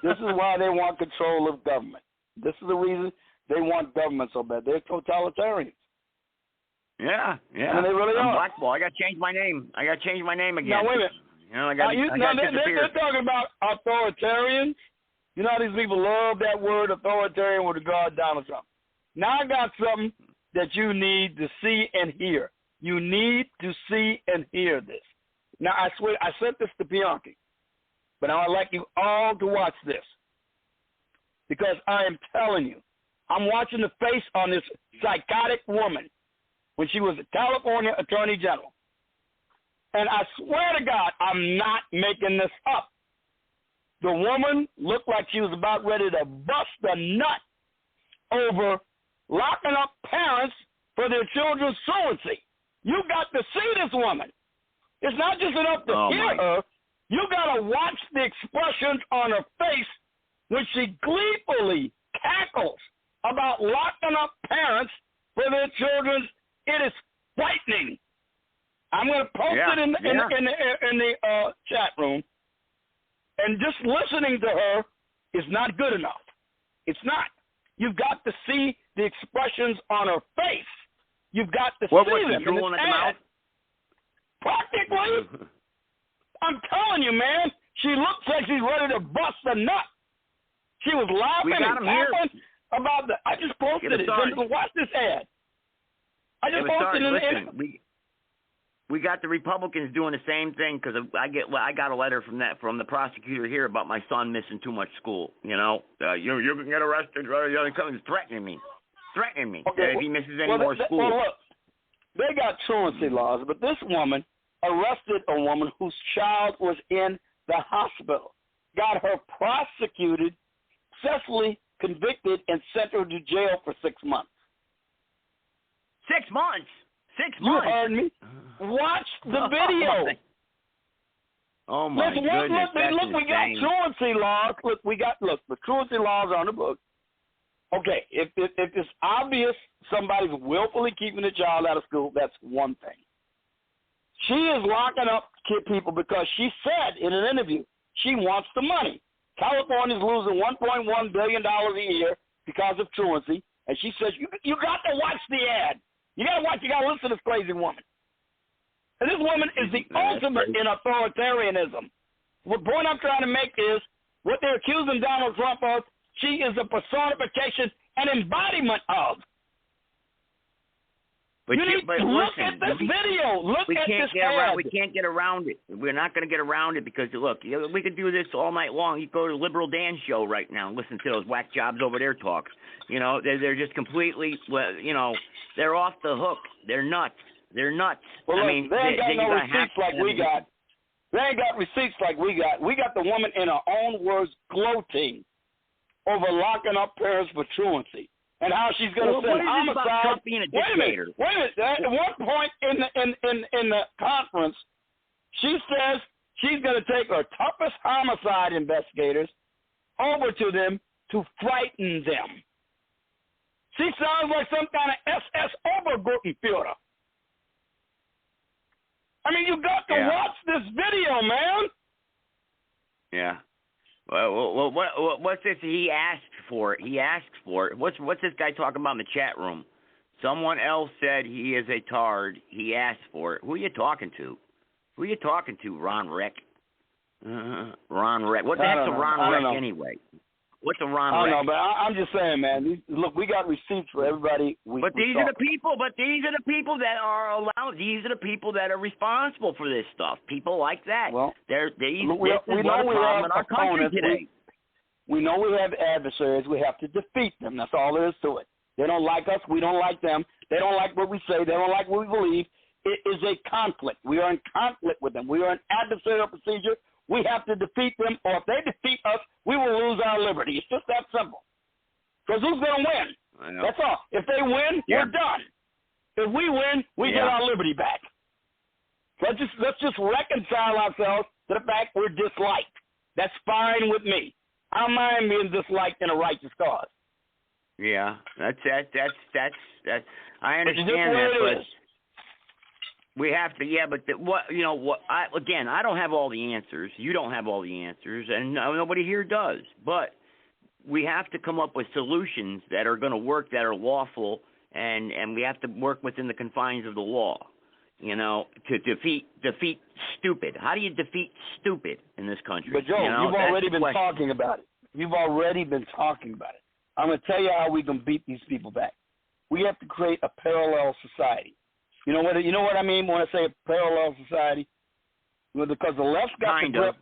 This is why they want control of government. This is the reason they want government so bad. They're totalitarians. Yeah. And they really are. Blackball. I got to change my name. again. Now, wait a minute. They're talking about authoritarian. You know how these people love that word authoritarian with regard to Donald Trump. Now I got something that you need to see and hear. You need to see and hear this. Now, I swear, I sent this to Bianchi, but I would like you all to watch this because I am telling you, I'm watching the face on this psychotic woman when she was a California Attorney General. And I swear to God, I'm not making this up. The woman looked like she was about ready to bust a nut over locking up parents for their children's truancy. You got to see this woman. It's not just enough to hear her. You got to watch the expressions on her face when she gleefully cackles about locking up parents for their children's. It is frightening. I'm going to post it in the chat room. And just listening to her is not good enough. It's not. You've got to see the expressions on her face. You've got to see them. Drooling at the mouth? Practically. I'm telling you, man. She looks like she's ready to bust a nut. She was laughing and cackling about the. I just posted it. Watch this ad. I just posted it. We got the Republicans doing the same thing because I got a letter from the prosecutor here about my son missing too much school. You know, you can get arrested. He's threatening me. Okay, if he misses any more school. Well, look, they got truancy laws, but this woman arrested a woman whose child was in the hospital, got her prosecuted, successfully convicted, and sent her to jail for 6 months. 6 months? 6 months? You heard me. Watch the video. Oh my goodness! Look, we got truancy laws. The truancy laws are on the book. Okay, if it's obvious somebody's willfully keeping a child out of school, that's one thing. She is locking up people because she said in an interview she wants the money. California's losing $1.1 billion a year because of truancy, and she says you got to watch the ad. You got to listen to this crazy woman. And this woman is the ultimate in authoritarianism. The point I'm trying to make is what they're accusing Donald Trump of, she is a personification, an embodiment of. But look at this video. Look at this ad. We can't get around it. We're not going to get around it because, look, we could do this all night long. You go to Liberal Dan's show right now and listen to those whack jobs over there talk. You know, they're just completely, they're off the hook. They're nuts. Well, I mean, they ain't got no receipts like we got. They ain't got receipts like we got. We got the woman in her own words gloating over locking up parents for truancy. And how she's going to send homicide. Wait a minute. At one point in the conference, she says she's going to take her toughest homicide investigators over to them to frighten them. She sounds like some kind of SS Obergruppenführer. I mean, you got to watch this video, man. Yeah. Well, what's this? He asked for it. What's this guy talking about in the chat room? Someone else said he is a tard. He asked for it. Who are you talking to? Ron Rick? Ron Rick. What the heck's a Ron Rick anyway? What's a Ron Rick? I don't know, but I'm just saying, man. Look, we got receipts for everybody. But these are the people that are allowed. These are the people that are responsible for this stuff. People like that. Well, we know we have in our country today. We know we have adversaries. We have to defeat them. That's all there is to it. They don't like us. We don't like them. They don't like what we say. They don't like what we believe. It is a conflict. We are in conflict with them. We are an adversarial procedure. We have to defeat them, or if they defeat us, we will lose our liberty. It's just that simple. Because who's going to win? That's all. If they win, we're done. If we win, we get our liberty back. Let's just reconcile ourselves to the fact we're disliked. That's fine with me. I don't mind being disliked in a righteous cause. Yeah, that's. I understand that, but we have to. Yeah, but I don't have all the answers. You don't have all the answers, and nobody here does. But we have to come up with solutions that are going to work, that are lawful, and we have to work within the confines of the law. To defeat stupid. How do you defeat stupid in this country? But Joe, you've already been talking about it. I'm going to tell you how we can beat these people back. We have to create a parallel society. You know what I mean when I say a parallel society? Well, because the left's got the grip.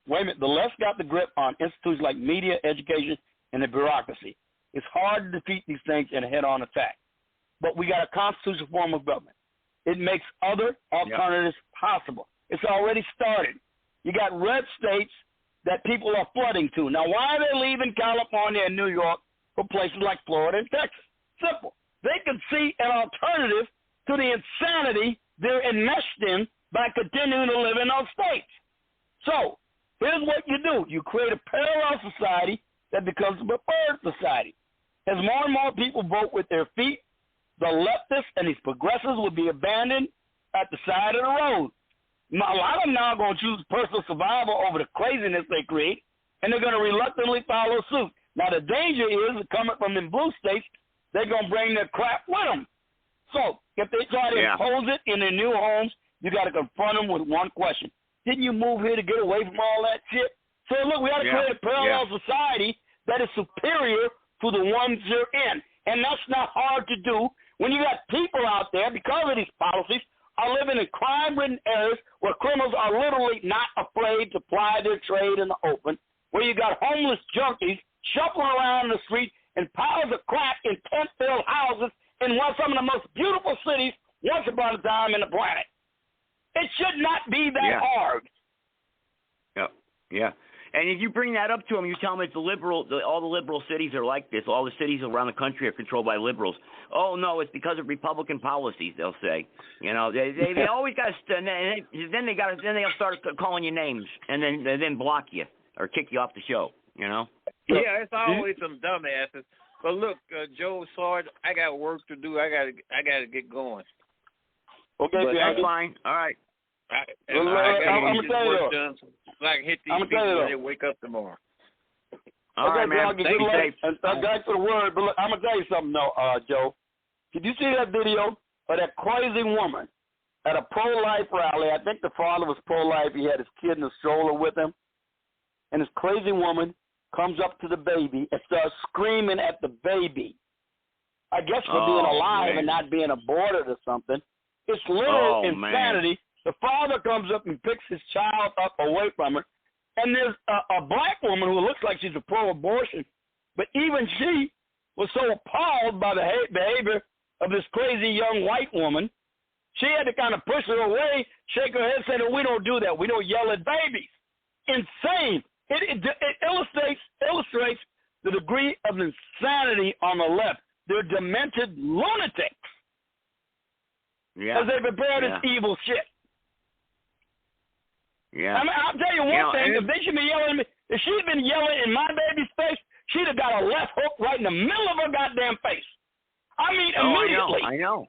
Wait a minute. The left's got the grip on institutions like media, education, and the bureaucracy. It's hard to defeat these things in a head-on attack. But we got a constitutional form of government. It makes other alternatives possible. It's already started. You got red states that people are flooding to. Now, why are they leaving California and New York for places like Florida and Texas? Simple. They can see an alternative to the insanity they're enmeshed in by continuing to live in those states. So, here's what you do. You create a parallel society that becomes a preferred society. As more and more people vote with their feet, the leftists and these progressives will be abandoned at the side of the road. Now, a lot of them now are going to choose personal survival over the craziness they create, and they're going to reluctantly follow suit. Now, the danger is coming from them blue states, they're going to bring their crap with them. So, if they try to impose it in their new homes, you got to confront them with one question. Didn't you move here to get away from all that shit? So, look, we got to create a parallel society that is superior to the ones you're in. And that's not hard to do when you got people out there, because of these policies, are living in crime-ridden areas where criminals are literally not afraid to ply their trade in the open, where you got homeless junkies shuffling around the street and piles of crap in tent-filled houses in some of the most beautiful cities once upon a time in the planet. It should not be that hard. Yeah. And if you bring that up to them, you tell them it's all the liberal cities are like this. All the cities around the country are controlled by liberals. Oh, no, it's because of Republican policies, they'll say. You know, they always got to, then they'll start calling you names and then block you or kick you off the show, you know? Yeah, it's always some dumbasses. But look, Joe Sarge, I got work to do. I gotta get going. Okay, that's fine. All right. I'm gonna tell you though. So I can hit these people when they wake up tomorrow. All right, man. Stay safe. Thanks for the word. But look, I'm gonna tell you something though, Joe. Did you see that video of that crazy woman at a pro-life rally? I think the father was pro-life. He had his kid in a stroller with him, and this crazy woman comes up to the baby and starts screaming at the baby. I guess for being alive and not being aborted or something. It's literal insanity. Man. The father comes up and picks his child up away from her. And there's a black woman who looks like she's a pro-abortion, but even she was so appalled by the behavior of this crazy young white woman, she had to kind of push her away, shake her head, say, no, we don't do that. We don't yell at babies. Insane. It illustrates the degree of insanity on the left. They're demented lunatics. Yeah. As they prepare this evil shit. Yeah. I mean, I'll tell you one thing. If they should be yelling at me, if she'd been yelling in my baby's face, she'd have got a left hook right in the middle of her goddamn face. I mean, immediately. I know.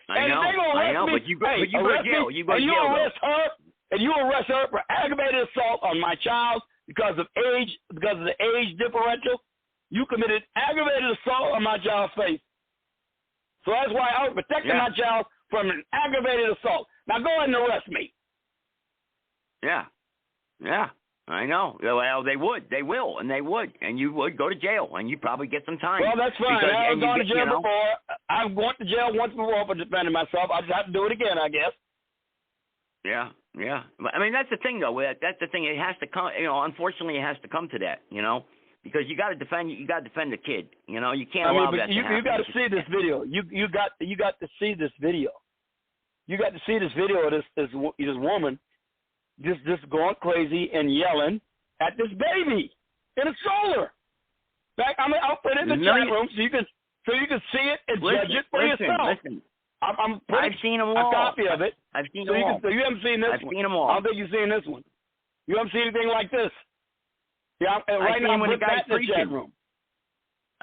But you go to jail. You go to jail. And you arrest her for aggravated assault on my child because of the age differential. You committed aggravated assault on my child's face. So that's why I was protecting my child from an aggravated assault. Now go ahead and arrest me. Yeah, I know. Well, they will, and you would go to jail, and you'd probably get some time. Well, that's fine. I've gone to jail before. I've gone to jail once before for defending myself. I just have to do it again, I guess. Yeah. I mean, that's the thing, though. That's the thing. It has to come. Unfortunately, it has to come to that. Because you got to defend. You got to defend the kid. You can't allow that to happen. You got to see this video. You got to see this video. You got to see this video of this woman. Just going crazy and yelling at this baby in a stroller. I'll put it in the chat room so you can see it and judge it for yourself. Listen. I've seen them all. A copy of it. I've seen them all. So you haven't seen this one. I've seen them all. I don't think you've seen this one. You haven't seen anything like this. Yeah, right now when the guy's preaching. In the chat room.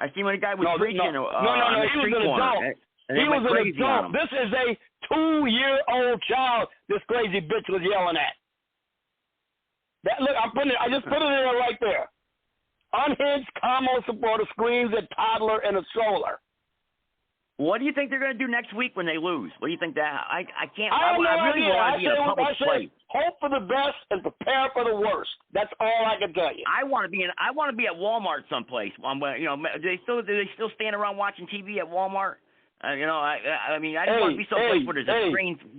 I seen when the guy was preaching. No, he was an adult. He was an adult. This is a 2-year-old child this crazy bitch was yelling at. Look, I just put it in right there. Unhinged combo supporter screams at toddler in a stroller. What do you think they're going to do next week when they lose? What do you think that? I can't. I really want to be in a public place. Hope for the best and prepare for the worst. That's all I can tell you. I want to be at Walmart someplace. Do they still stand around watching TV at Walmart? I mean, I just want to be someplace where there's a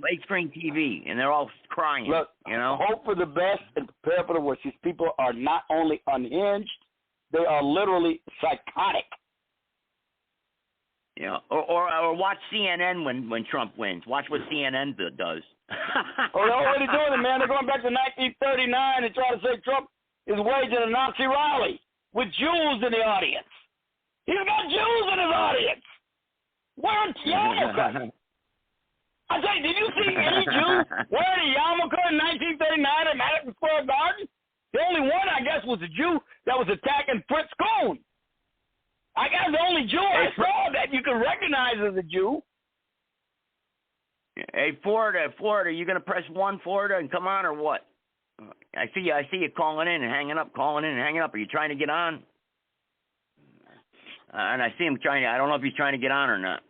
big screen TV, and they're all crying. Look, hope for the best and prepare for the worst. These people are not only unhinged, they are literally psychotic. Or watch CNN when Trump wins. Watch what CNN does. They're already doing it, man. They're going back to 1939 and trying to say Trump is waging a Nazi rally with Jews in the audience. He's got Jews in his audience. Wearing yarmulkes. I tell you, did you see any Jew wearing a yarmulke in 1939 at Madison Square Garden? The only one, I guess, was a Jew that was attacking Fritz Kohn. I guess the only Jew I saw that you can recognize as a Jew. Hey, Florida, you gonna press 1, Florida, and come on or what? I see you calling in and hanging up, calling in and hanging up. Are you trying to get on? And I see him trying to. I don't know if he's trying to get on or not.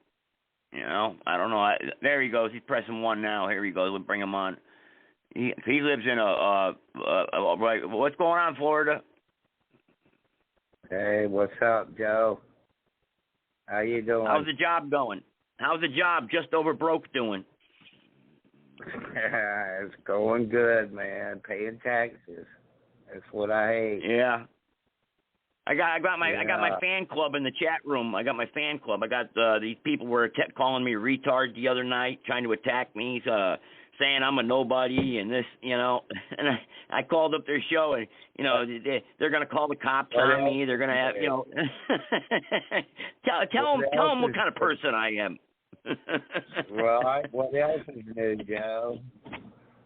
I don't know. There he goes. He's pressing 1 now. Here he goes. We'll bring him on. He lives in right. What's going on, Florida? Hey, what's up, Joe? How you doing? How's the job going? How's the job just over broke doing? It's going good, man. Paying taxes. That's what I hate. Yeah. I got my fan club in the chat room. I got my fan club. I got these people kept calling me retard the other night, trying to attack me, saying I'm a nobody and this, And I called up their show, and they're gonna call the cops on me. They're gonna have, tell them what kind of person I am. Right. What else is new, Joe?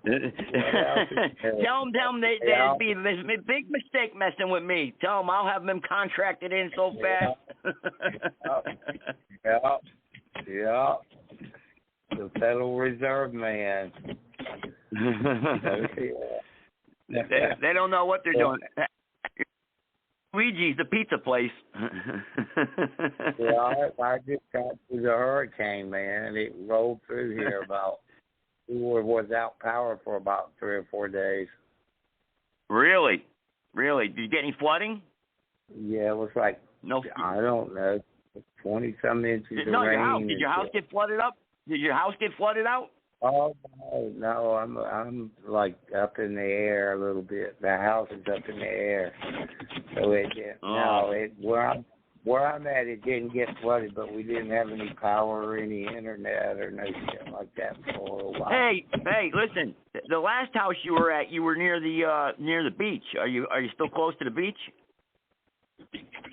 Tell them they'd be a big mistake messing with me. Tell them I'll have them contracted in so fast. Yeah. The Federal Reserve man. They don't know what they're doing. Luigi's the pizza place. Yeah, I just got through the hurricane, man. It rolled through here we were without power for about 3 or 4 days. Really? Did you get any flooding? Yeah, it was like, I don't know, 20-some inches of rain. Did your house get flooded up? Did your house get flooded out? Oh, no, I'm like up in the air a little bit. The house is up in the air. So where I'm at, it didn't get flooded, but we didn't have any power or any internet or no shit like that for a while. Hey, listen. The last house you were at, you were near the beach. Are you still close to the beach?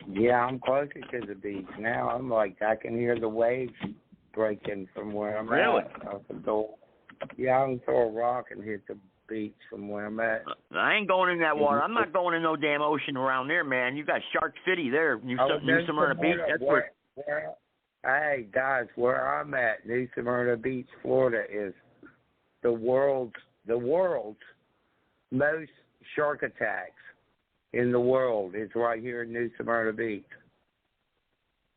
Yeah, I'm closer to the beach now. I'm like, I can hear the waves breaking from where I'm at. I can throw a rock and hit the beach from where I'm at. I ain't going in that water. I'm not going in no damn ocean around there, man. You got Shark City there, New Smyrna Beach. That's where. Hey guys, where I'm at, New Smyrna Beach, Florida, is the world's most shark attacks in the world. It's right here in New Smyrna Beach.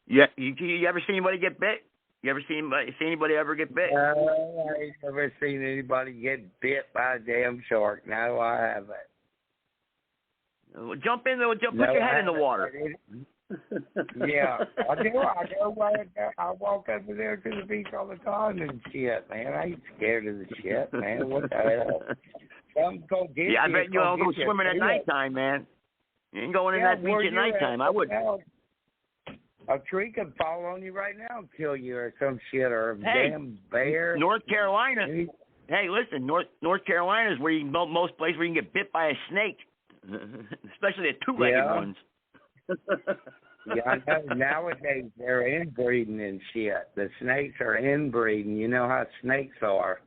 Yeah, you ever seen anybody get bit? You ever see anybody ever get bit? No, I ain't never seen anybody get bit by a damn shark. No, I haven't. Jump in there. Put your head in the water. Yeah, I do. I walk over there to the beach all the time and shit, man. I ain't scared of the shit, man. What the hell? Go get I bet you don't go swimming at nighttime, man. You ain't going in that beach at nighttime. I wouldn't. A tree could fall on you right now and kill you or some shit, or a damn bear. North Carolina. Hey, listen, North Carolina is where you can most places where you can get bit by a snake, especially the two-legged ones. Yeah, I know. Nowadays they're inbreeding and shit. The snakes are inbreeding. You know how snakes are.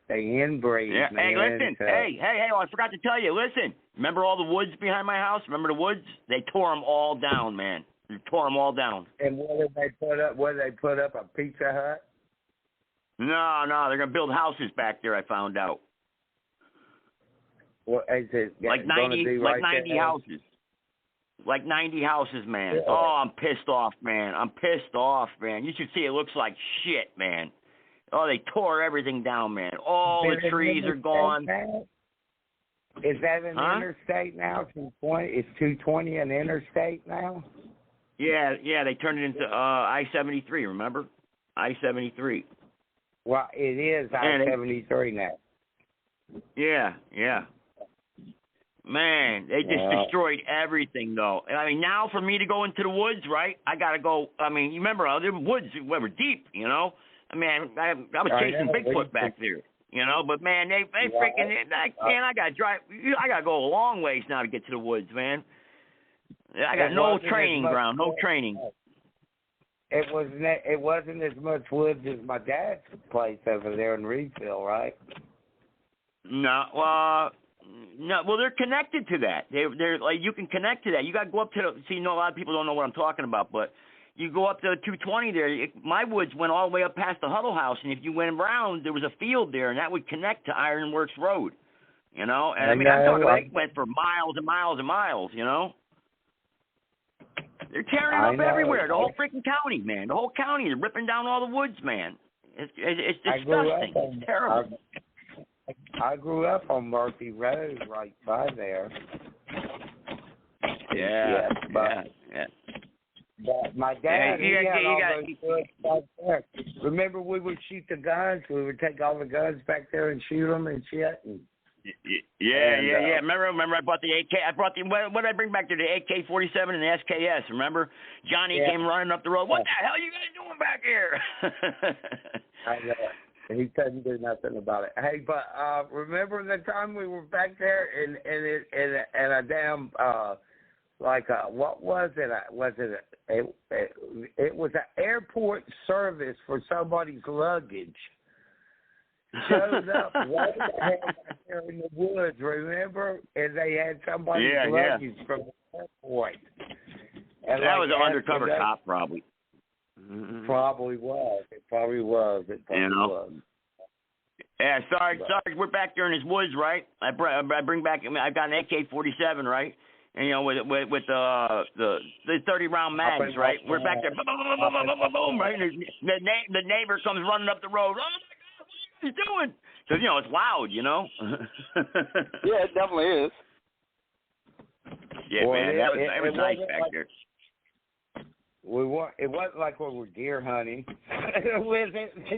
They inbreed. Yeah. Man. Hey, listen. Hey! I forgot to tell you. Listen. Remember all the woods behind my house? Remember the woods? They tore them all down, man. They tore them all down. And what did they put up? What did they put up? A Pizza Hut? No, they're gonna build houses back there. I found out. What is it? Like 90 houses. Like 90 houses, man. Yeah. Oh, I'm pissed off, man. You should see it looks like shit, man. Oh, they tore everything down, man. All the trees are gone. Now? Is that an interstate now? 220? Is 220 an interstate now? Yeah, they turned it into I-73, remember? I-73. Well, it is I-73 now. Yeah. Man, they just destroyed everything, though. I mean, now for me to go into the woods, right, I got to go. I mean, you remember, the woods were deep, you know? I mean, I was chasing Bigfoot back there, you know? But, man, they freaking, I got to drive. I got to go a long ways now to get to the woods, man. I got no training ground, no training. It wasn't as much woods as my dad's place over there in Reedville, right? No, well, they're connected to that. They're like, you can connect to that. You got to go up to a lot of people don't know what I'm talking about, but you go up to 220 there. My woods went all the way up past the Huddle House, and if you went around, there was a field there, and that would connect to Ironworks Road, you know? And I mean, I'm talking about, it went for miles and miles and miles, you know? They're tearing them up everywhere. The whole freaking county, man. The whole county is ripping down all the woods, man. It's disgusting. It's terrible. I grew up on Murphy Road, right by there. Yeah. But my dad, he had all those woods back there. Remember, we would shoot the guns. We would take all the guns back there and shoot them and shit. Yeah. Remember, I brought the AK. What did I bring back there? The AK-47 and the SKS. Remember, Johnny came running up the road. What the hell are you guys doing back here? I know. He couldn't do nothing about it. Hey, but remember the time we were back there in a damn what was it? It was an airport service for somebody's luggage. Showed up right back there in the woods, remember? And they had somebody's luggage from the airport. And that was an undercover cop, probably. Probably was. It probably was. Yeah, Sarge, we're back there in his woods, right? I bring back. I got an AK-47, right? And you know, with the 30-round mags, right? We're back there, boom, boom, boom, boom, boom, boom, right? And the neighbor comes running up the road. Oh my God, what are you doing? So you know, it's loud, you know. Yeah, it definitely is. Yeah, man, that was nice back there. It wasn't like we were deer hunting.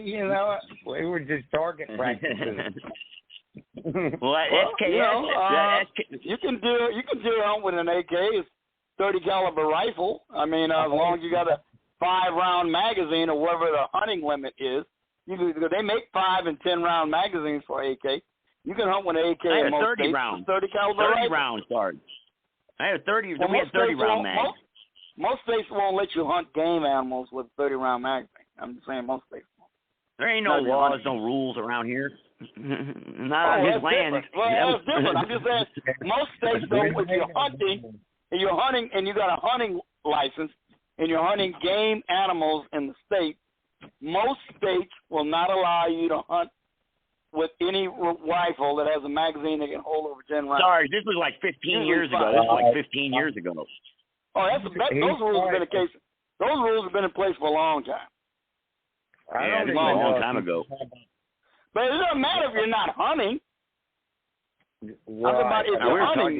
You know, we were just target practicing. Well, SKS, you can do hunt with an AK. It's 30 caliber rifle. I mean, as long as you got a 5-round magazine or whatever the hunting limit is, they make 5 and 10 round magazines for AK. You can hunt with an AK. I had in most 30 states, rounds. 30 caliber 30 rifle. rounds, Sarge. I had 30. Well, we had 30 round mags. Most states won't let you hunt game animals with 30-round magazine. I'm just saying most states won't. There ain't no laws, no rules around here. Not on his land. Well, that's different. I'm just saying most states don't. If you're hunting and you got a hunting license and you're hunting game animals in the state, most states will not allow you to hunt with any rifle that has a magazine that can hold over 10 rounds. Sorry, this was like 15 years ago. This was like 15 years ago. Oh, those rules have been in case. Those rules have been in place for a long time. Yeah, this was a long time ago. But it doesn't matter if you're not hunting. Right. I'm about if you're hunting.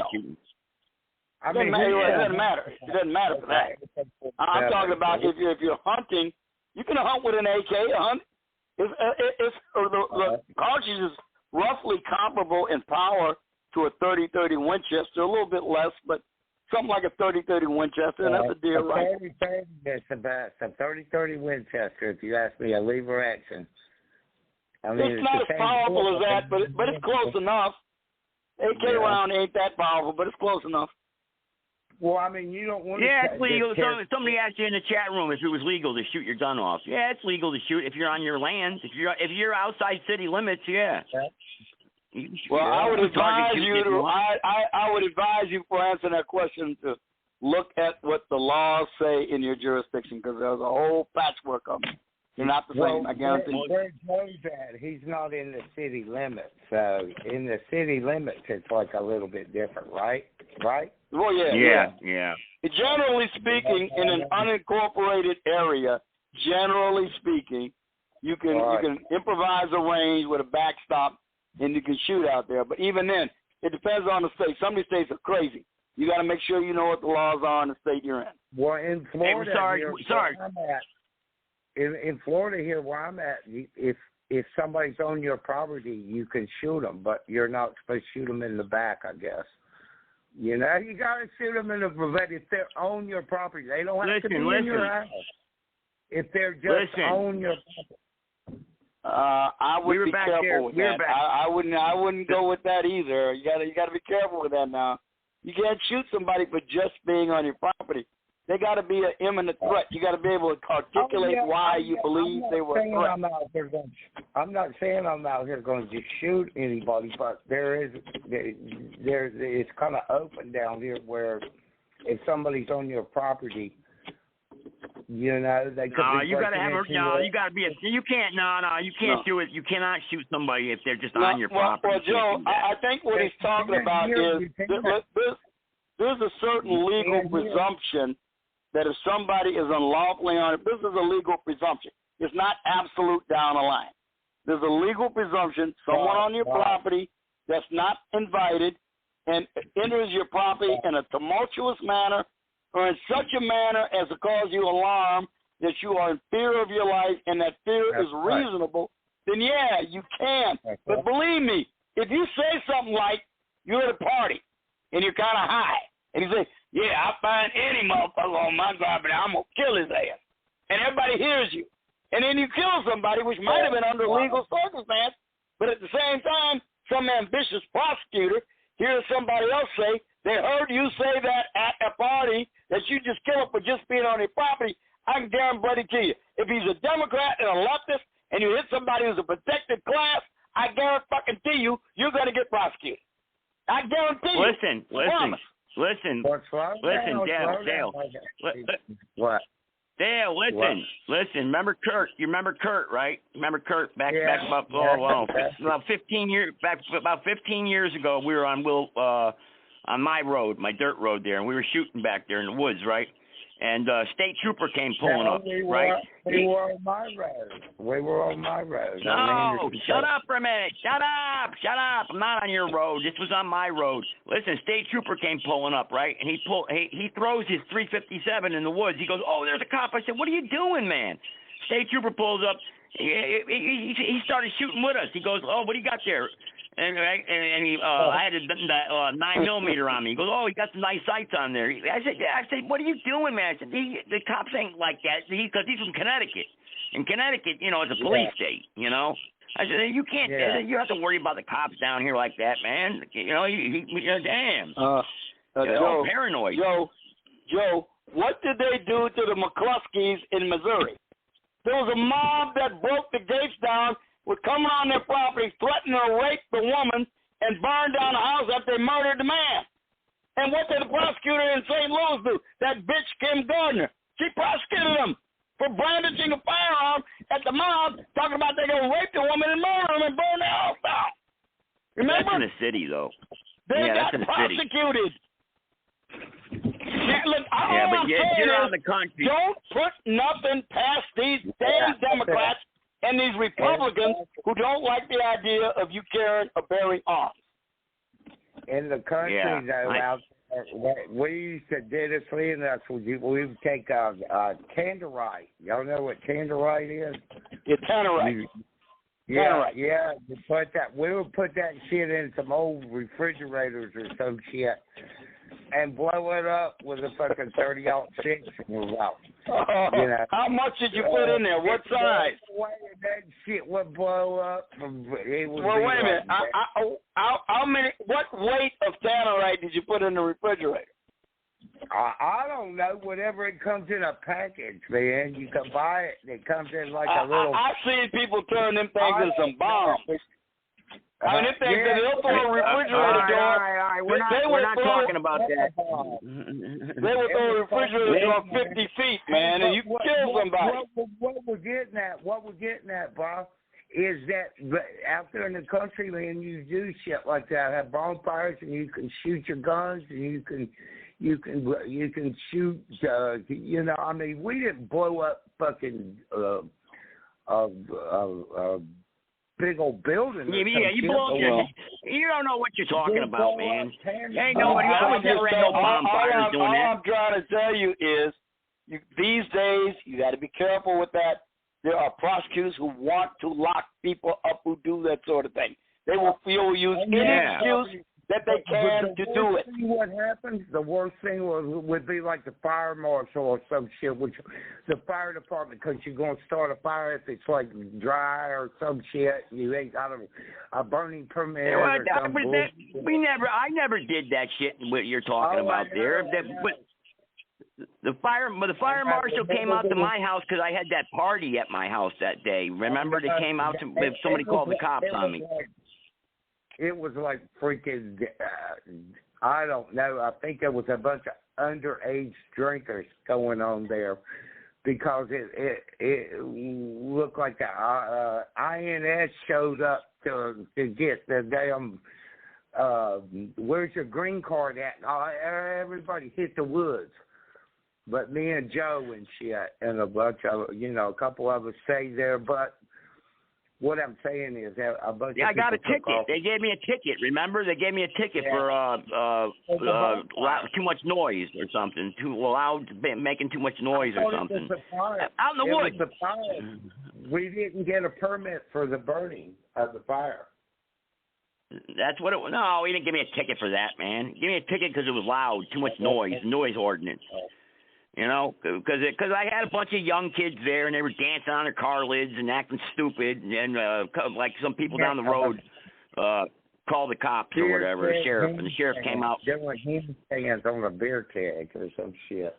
I mean, it doesn't matter. It doesn't matter for that. I'm talking about if you're hunting, you can hunt with an AK. The cartridge is roughly comparable in power to a 30-30 Winchester, a little bit less, but something like a 30-30 Winchester, and that's a deer rifle. 30-30 is the best. A 30-30 Winchester, if you ask me, a lever action. I mean, it's not as powerful as that, but it's close enough. AK round ain't that powerful, but it's close enough. Well, I mean, you don't want to... Yeah, it's legal. Somebody asked you in the chat room if it was legal to shoot your gun off. Yeah, it's legal to shoot if you're on your land. If you're outside city limits, yeah. Well, I would advise you to. I would advise you for answering that question to look at what the laws say in your jurisdiction, because there's a whole patchwork of them. They're not the same. I guarantee. Where Joe's at, he's not in the city limits. So in the city limits, it's like a little bit different, right? Right? Well, yeah. Generally speaking, in an unincorporated area, generally speaking, you can improvise a range with a backstop. And you can shoot out there. But even then, it depends on the state. Some of these states are crazy. You got to make sure you know what the laws are in the state you're in. Well, in Florida, sorry. in Florida here where I'm at, if somebody's on your property, you can shoot them, but you're not supposed to shoot them in the back, I guess. You know, you got to shoot them in the front. If they're on your property, they don't have to be in your house. If they're just on your property. I would be careful with that. I wouldn't go with that either. You gotta be careful with that now. You can't shoot somebody for just being on your property. They got to be an imminent threat. You got to be able to articulate why you believe they were a threat. I'm not saying I'm out here going to just shoot anybody, but there's it's kind of open down here where if somebody's on your property, you know, they could be. You got to have you got to be you can't you can't do it. You cannot shoot somebody if they're just on your property. Well, Joe, I think what he's talking about is there's a certain legal presumption that if somebody is unlawfully on it, this is a legal presumption. It's not absolute down the line. There's a legal presumption someone on your property that's not invited and enters your property in a tumultuous manner or in such a manner as to cause you alarm that you are in fear of your life and that fear is reasonable, then yeah, you can. But believe me, if you say something like you're at a party and you're kind of high and you say, yeah, I find any motherfucker on my property, I'm going to kill his ass. And everybody hears you. And then you kill somebody, which might have been under legal circumstance, but at the same time, some ambitious prosecutor hears somebody else say, they heard you say that at a party that you just kill him for just being on your property. I can guarantee to you, if he's a Democrat and a leftist and you hit somebody who's a protected class, I guarantee you, you're going to get prosecuted. I guarantee you. Listen, Dale. What? Dale, listen. Remember Kurt? You remember Kurt, right? Remember Kurt back about 15 years ago. We were on my road, my dirt road there, and we were shooting back there in the woods, right? And state trooper came pulling up, right? We were on my road. No, shut up for a minute. Shut up. I'm not on your road. This was on my road. Listen, state trooper came pulling up, right? And he throws his .357 in the woods. He goes, oh, there's a cop. I said, what are you doing, man? State trooper pulls up. He started shooting with us. He goes, oh, what do you got there? And I had a 9mm on me. He goes, oh, he got some nice sights on there. I said, what are you doing, man? I said, the cops ain't like that because he's from Connecticut. And Connecticut, you know, is a police state, you know. I said, you can't, you have to worry about the cops down here like that, man. You know, damn. Joe, paranoid. Joe, what did they do to the McCluskeys in Missouri? There was a mob that broke the gates down, were coming on their property, threatening to rape the woman and burn down the house after they murdered the man. And what did the prosecutor in St. Louis do? That bitch Kim Gardner. She prosecuted them for brandishing a firearm at the mob, talking about they're going to rape the woman and murder them and burn the house down. Remember? That's in the city, though. They got prosecuted. Look, but you're on the country. Don't put nothing past these damn Democrats and these Republicans who don't like the idea of you carrying or bearing arms. In the country, we used to do this, and that's what we would take tannerite. Y'all know what tannerite is? Yeah, tannerite. Yeah. We would put that shit in some old refrigerators or some shit and blow it up with a fucking 30-06 and we're out. You know? How much did you put in there? What size? That shit would blow up. Wait a minute. How many? What weight of tannerite did you put in the refrigerator? I don't know. Whatever it comes in a package, man. You can buy it. It comes in like a little. I've seen people turn them things into some bombs. I mean, they'll throw a refrigerator door. We're not talking about that. They will throw a refrigerator door 50 feet, man, and you can kill somebody. What we're getting at, Bob, is that out there in the country, man, you do shit like that. Have bonfires, and you can shoot your guns, and you can shoot. You know, I mean, we didn't blow up fucking big old building. You don't know what you're talking about, man. Hey, nobody. I was never at no bonfires doing that. All I'm trying to tell you is, these days you got to be careful with that. there are prosecutors who want to lock people up who do that sort of thing. They will use any excuse that they can to do it. What happens? The worst thing would be like the fire marshal or some shit, which the fire department, because you're going to start a fire if it's like dry or some shit. You ain't got a burning permit or something. I never did that shit. What you're talking about there? The fire marshal came out to my house because I had that party at my house that day. Remember, they came out to somebody called the cops on me. It was like freaking, I don't know. I think there was a bunch of underage drinkers going on there because it looked like the INS showed up to get the damn, where's your green card at? Everybody hit the woods. But me and Joe and shit and a bunch of, a couple of us stayed there, but what I'm saying is that a bunch of people I got a ticket. They gave me a ticket. Remember, they gave me a ticket for too much noise or something. Too loud, making too much noise or something. Out in the woods. We didn't get a permit for the burning of the fire. That's what it was. No, he didn't give me a ticket for that, man. Give me a ticket because it was loud, too much noise ordinance. Because I had a bunch of young kids there, and they were dancing on their car lids and acting stupid, and like some people down the road called the cops or whatever, the sheriff, and the sheriff came out. There were him stands on a beer keg or some shit.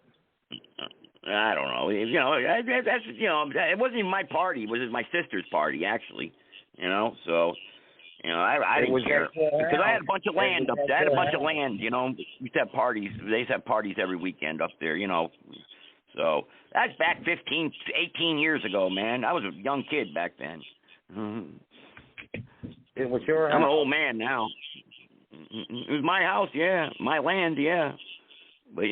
I don't know. That's it wasn't even my party. It was my sister's party, actually. So. I didn't care because I had a bunch of land up there. I had a bunch of land, we used to have parties. They used to have parties every weekend up there, So that's back 15, 18 years ago, man. I was a young kid back then. It was your house? I'm an old man now. It was my house, yeah. My land, yeah. But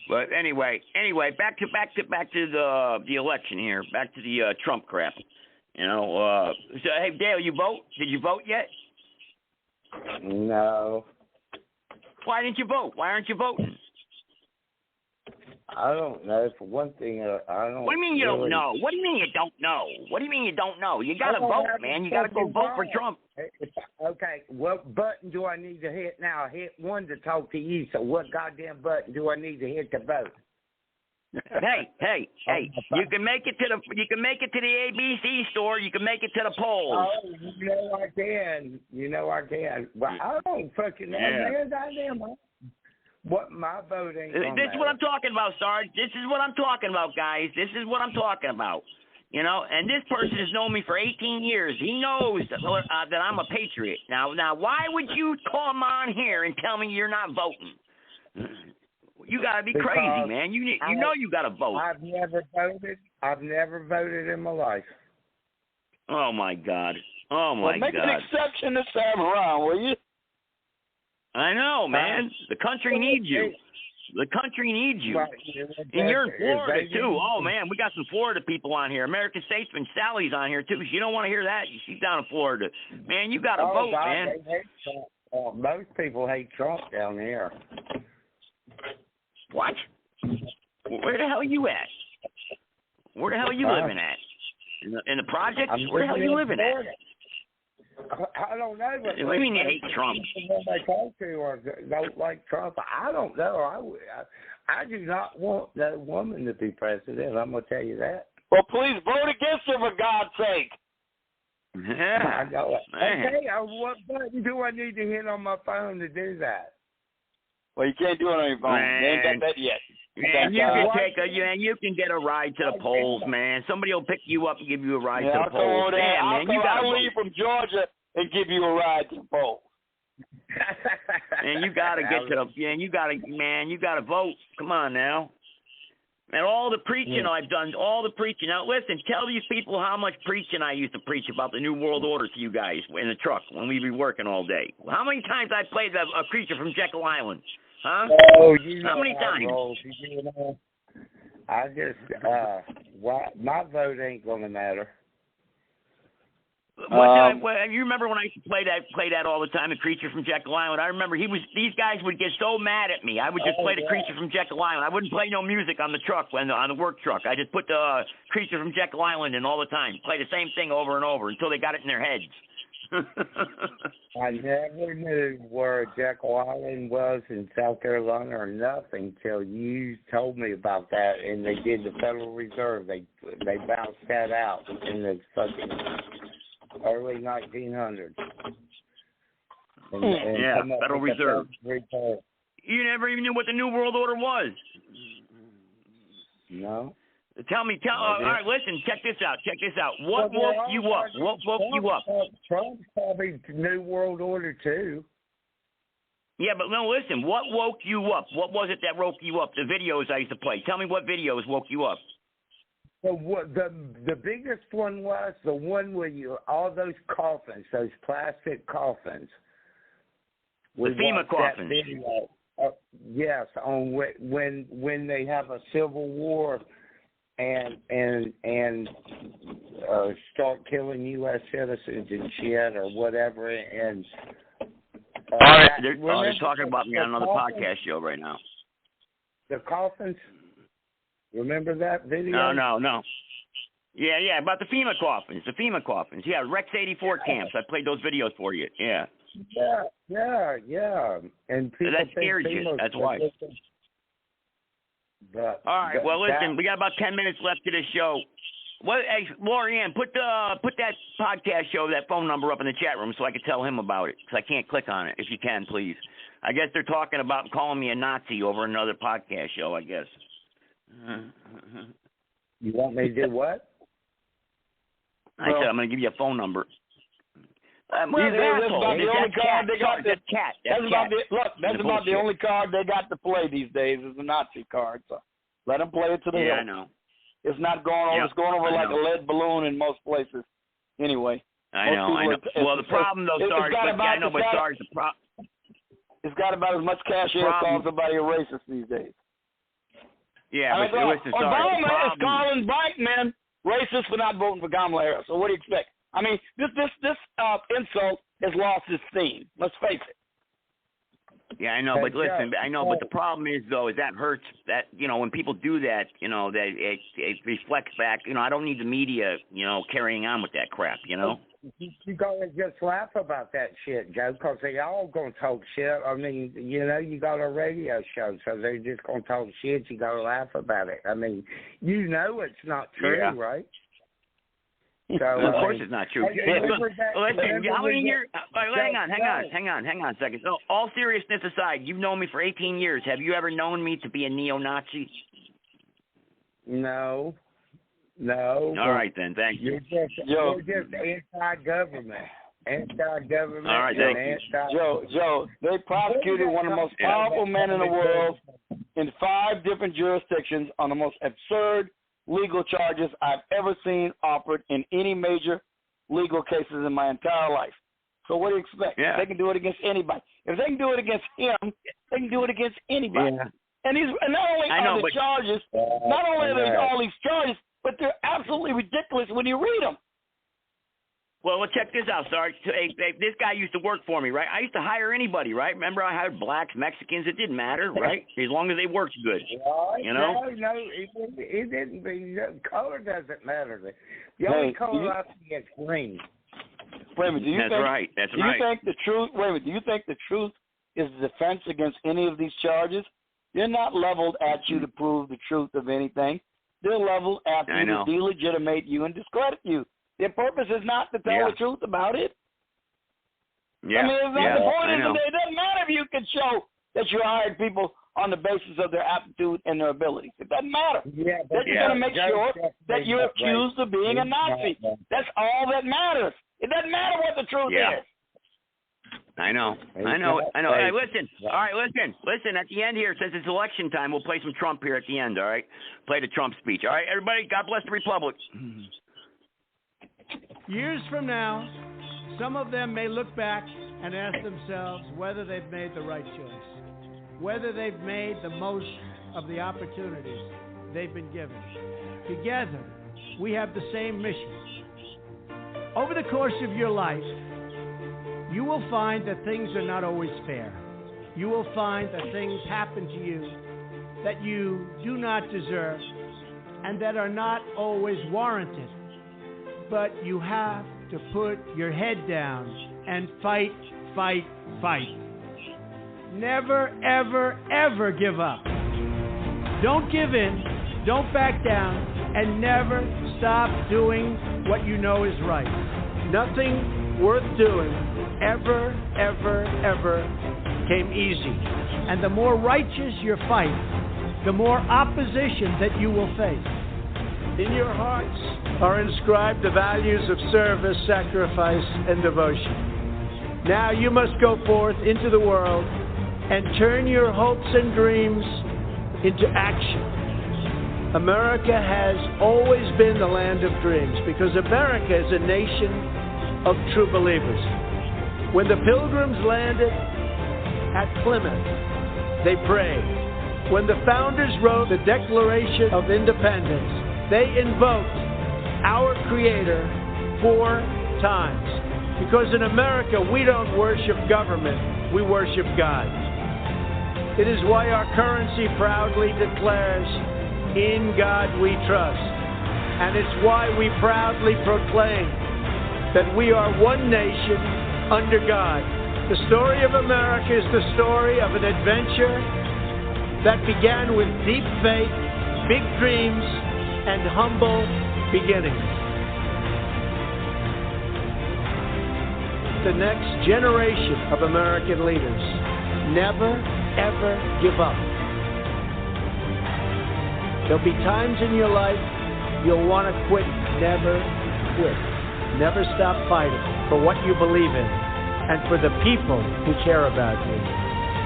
but anyway, back to the election here. Back to the Trump crap. So, hey, Dale, you vote? Did you vote yet? No. Why didn't you vote? Why aren't you voting? I don't know. For one thing, I don't. What do you mean you don't know? What do you mean you don't know? What do you mean you don't know? You got to vote, man. You got to go vote for Trump. Okay, what button do I need to hit now? Hit one to talk to you. So what goddamn button do I need to hit to vote? Hey! You can make it to the ABC store. You can make it to the polls. Oh, I can. Well, I don't fucking know, man. Goddamn. What my vote ain't. This is what I'm talking about, Sarge. This is what I'm talking about, guys. This is what I'm talking about. And this person has known me for 18 years. He knows that I'm a patriot. Now, why would you come on here and tell me you're not voting? You gotta be crazy, man. You gotta vote. I've never voted. I've never voted in my life. Oh my God. Make an exception this time around, will you? I know, man. The country needs you. The country needs you. And you're in Florida too. Oh man, we got some Florida people on here. American Statesman Sally's on here too. You don't want to hear that. She's down in Florida. Man, you gotta vote, man. Most people hate Trump down here. What? Where the hell are you at? Where the hell are you living at? In the projects? Where the hell are you living at? I don't know. What do you mean you hate Trump? They talk to or don't like Trump. I don't know. I do not want that woman to be president. I'm going to tell you that. Well, please vote against her for God's sake. Yeah. I know it. Okay, what button do I need to hit on my phone to do that? Well, you can't do it on your phone. You ain't got that yet. Man, you can get a ride to the polls, man. Somebody will pick you up and give you a ride to the polls. I'll leave from Georgia and give you a ride to the polls. And you gotta get to you gotta vote. Come on now. And all the preaching I've done, all the preaching. Now listen, tell these people how much preaching I used to preach about the New World Order to you guys in the truck when we'd be working all day. How many times I played a creature from Jekyll Island? Huh? Oh, how many times? I just, my vote ain't gonna matter. You remember when I used to play that all the time, the Creature from Jekyll Island? I remember these guys would get so mad at me. I would just play the Creature from Jekyll Island. I wouldn't play no music on the truck, on the work truck. I just put the Creature from Jekyll Island in all the time. Play the same thing over and over until they got it in their heads. I never knew where Jekyll Island was in South Carolina or nothing till you told me about that. And they did the Federal Reserve. They bounced that out in the fucking early 1900s. And Federal Reserve. You never even knew what the New World Order was. No. All right, listen, check this out. What woke you up? What woke you up? Trump's probably New World Order too. Yeah, but no, listen, what woke you up? What was it that woke you up? The videos I used to play. Tell me what videos woke you up. The biggest one was the one where all those coffins, those plastic coffins. The FEMA coffins. Yes, on when they have a civil war and start killing U.S. citizens and shit or whatever. And they're talking about me on another podcast show right now. The coffins. Remember that video? No. Yeah, about the FEMA coffins. Yeah, Rex 84 camps. I played those videos for you. Yeah. Yeah. And people that scared you. That's why. But all right. Well, listen, we got about 10 minutes left to this show. Hey, Lorianne, put that podcast show, that phone number up in the chat room so I can tell him about it, because I can't click on it. If you can, please. I guess they're talking about calling me a Nazi over another podcast show, I guess. You want me to do what? I said I'm going to give you a phone number. That's about the only card they got. That's about the only card they got to play these days is the Nazi card. So let them play it to the hill. I know. It's not going over. It's going over like a lead balloon in most places. Anyway. I know. Well, the problem though, Sarge. It's got about as much cash as calling somebody a racist these days. Yeah, but listen, Obama is calling black men racist for not voting for Kamala Harris. So what do you expect? I mean, this insult has lost its steam. Let's face it. Yeah, I know, but listen, but the problem is though, is that hurts. That when people do that, that it reflects back. I don't need the media, carrying on with that crap. You gotta just laugh about that shit, Joe, because they all gonna talk shit. I mean, you got a radio show, so they're just gonna talk shit. You gotta laugh about it. I mean, it's not true, right? So, of course it's not true. Listen, how many years? Hang on a second. So, all seriousness aside, you've known me for 18 years. Have you ever known me to be a neo-Nazi? No. All right then, thank you. You're just anti-government. All right, thank you. Joe, they prosecuted one of the most powerful men in the world in 5 different jurisdictions on the most absurd legal charges I've ever seen offered in any major legal cases in my entire life. So what do you expect? Yeah. They can do it against anybody. If they can do it against him, they can do it against anybody. Yeah. And not only are there all these charges, but they're absolutely ridiculous when you read them. Well, check this out, Sarge. This guy used to work for me, right? I used to hire anybody, right? Remember, I hired blacks, Mexicans. It didn't matter, right? As long as they worked good, No, it didn't. Color doesn't matter. The only color I see is green. Wait a minute. That's right. Do you think the truth? Wait a minute. Do you think the truth is the defense against any of these charges? They're not leveled at you to prove the truth of anything. They're leveled at you to delegitimate you and discredit you. Their purpose is not to tell the truth about it. Yeah. I mean, the point is it doesn't matter if you can show that you hired people on the basis of their aptitude and their abilities. It doesn't matter. Yeah, but you're going to make sure that you're accused of being a Nazi. That's all that matters. It doesn't matter what the truth is. I know. Hey, listen. All right, listen. At the end here, since it's election time, we'll play some Trump here at the end, all right? Play the Trump speech. All right, everybody, God bless the Republic. Years from now, some of them may look back and ask themselves whether they've made the right choice, whether they've made the most of the opportunities they've been given. Together, we have the same mission: Over the course of your life, you will find that things are not always fair. You will find that things happen to you that you do not deserve and that are not always warranted. But you have to put your head down and fight, fight, fight. Never, ever, ever give up. Don't give in, don't back down, and never stop doing what you know is right. Nothing worth doing ever, ever, ever came easy. And the more righteous your fight, the more opposition that you will face. In your hearts are inscribed the values of service, sacrifice, and devotion. Now you must go forth into the world and turn your hopes and dreams into action. America has always been the land of dreams because America is a nation of true believers. When the Pilgrims landed at Plymouth, they prayed. When the founders wrote the Declaration of Independence, they invoked our Creator 4 times. Because in America, we don't worship government, we worship God. It is why our currency proudly declares, "In God we trust." And it's why we proudly proclaim that we are one nation under God. The story of America is the story of an adventure that began with deep faith, big dreams, and humble beginnings. The next generation of American leaders never, ever give up. There'll be times in your life you'll want to quit. Never quit. Never stop fighting for what you believe in and for the people who care about you.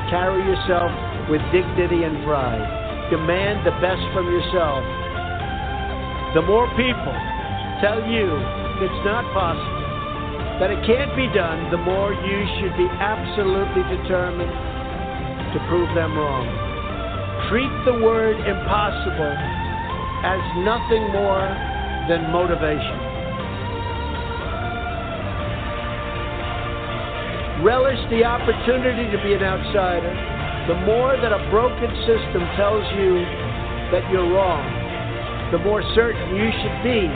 Carry yourself with dignity and pride. Demand the best from yourself. The more people tell you it's not possible, that it can't be done, the more you should be absolutely determined to prove them wrong. Treat the word impossible as nothing more than motivation. Relish the opportunity to be an outsider. The more that a broken system tells you that you're wrong, the more certain you should be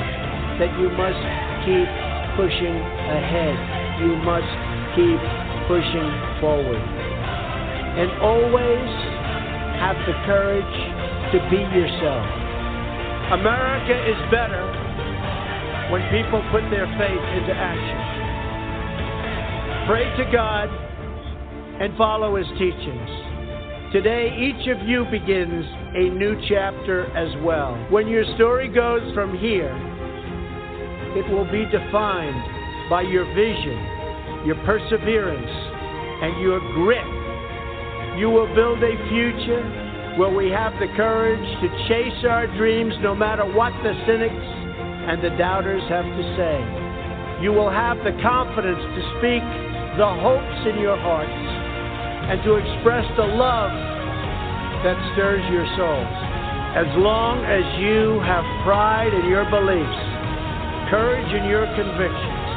that you must keep pushing ahead. You must keep pushing forward. And always have the courage to be yourself. America is better when people put their faith into action. Pray to God and follow His teachings. Today, each of you begins a new chapter as well. When your story goes from here, it will be defined by your vision, your perseverance, and your grit. You will build a future where we have the courage to chase our dreams no matter what the cynics and the doubters have to say. You will have the confidence to speak the hopes in your hearts and to express the love that stirs your souls. As long as you have pride in your beliefs, courage in your convictions,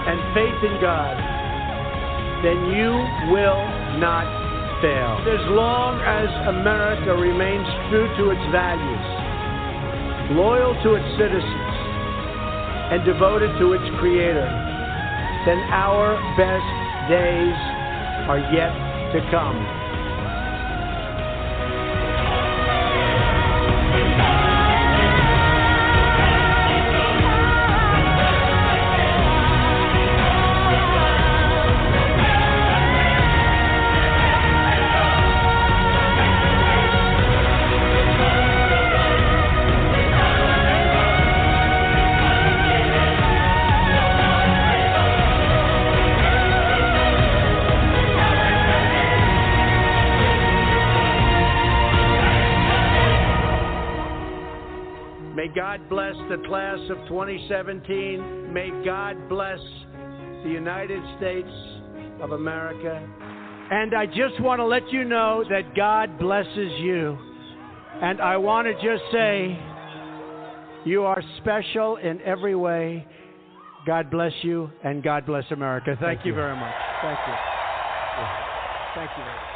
and faith in God, then you will not fail. As long as America remains true to its values, loyal to its citizens, and devoted to its Creator, then our best days are yet to come. God bless the class of 2017. May God bless the United States of America. And I just want to let you know that God blesses you. And I want to just say, you are special in every way. God bless you, and God bless America. Thank you very much. Thank you. Thank you very much.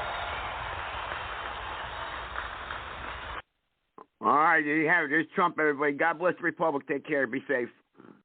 All right, there you have it. There's Trump, everybody. God bless the Republic. Take care. Be safe.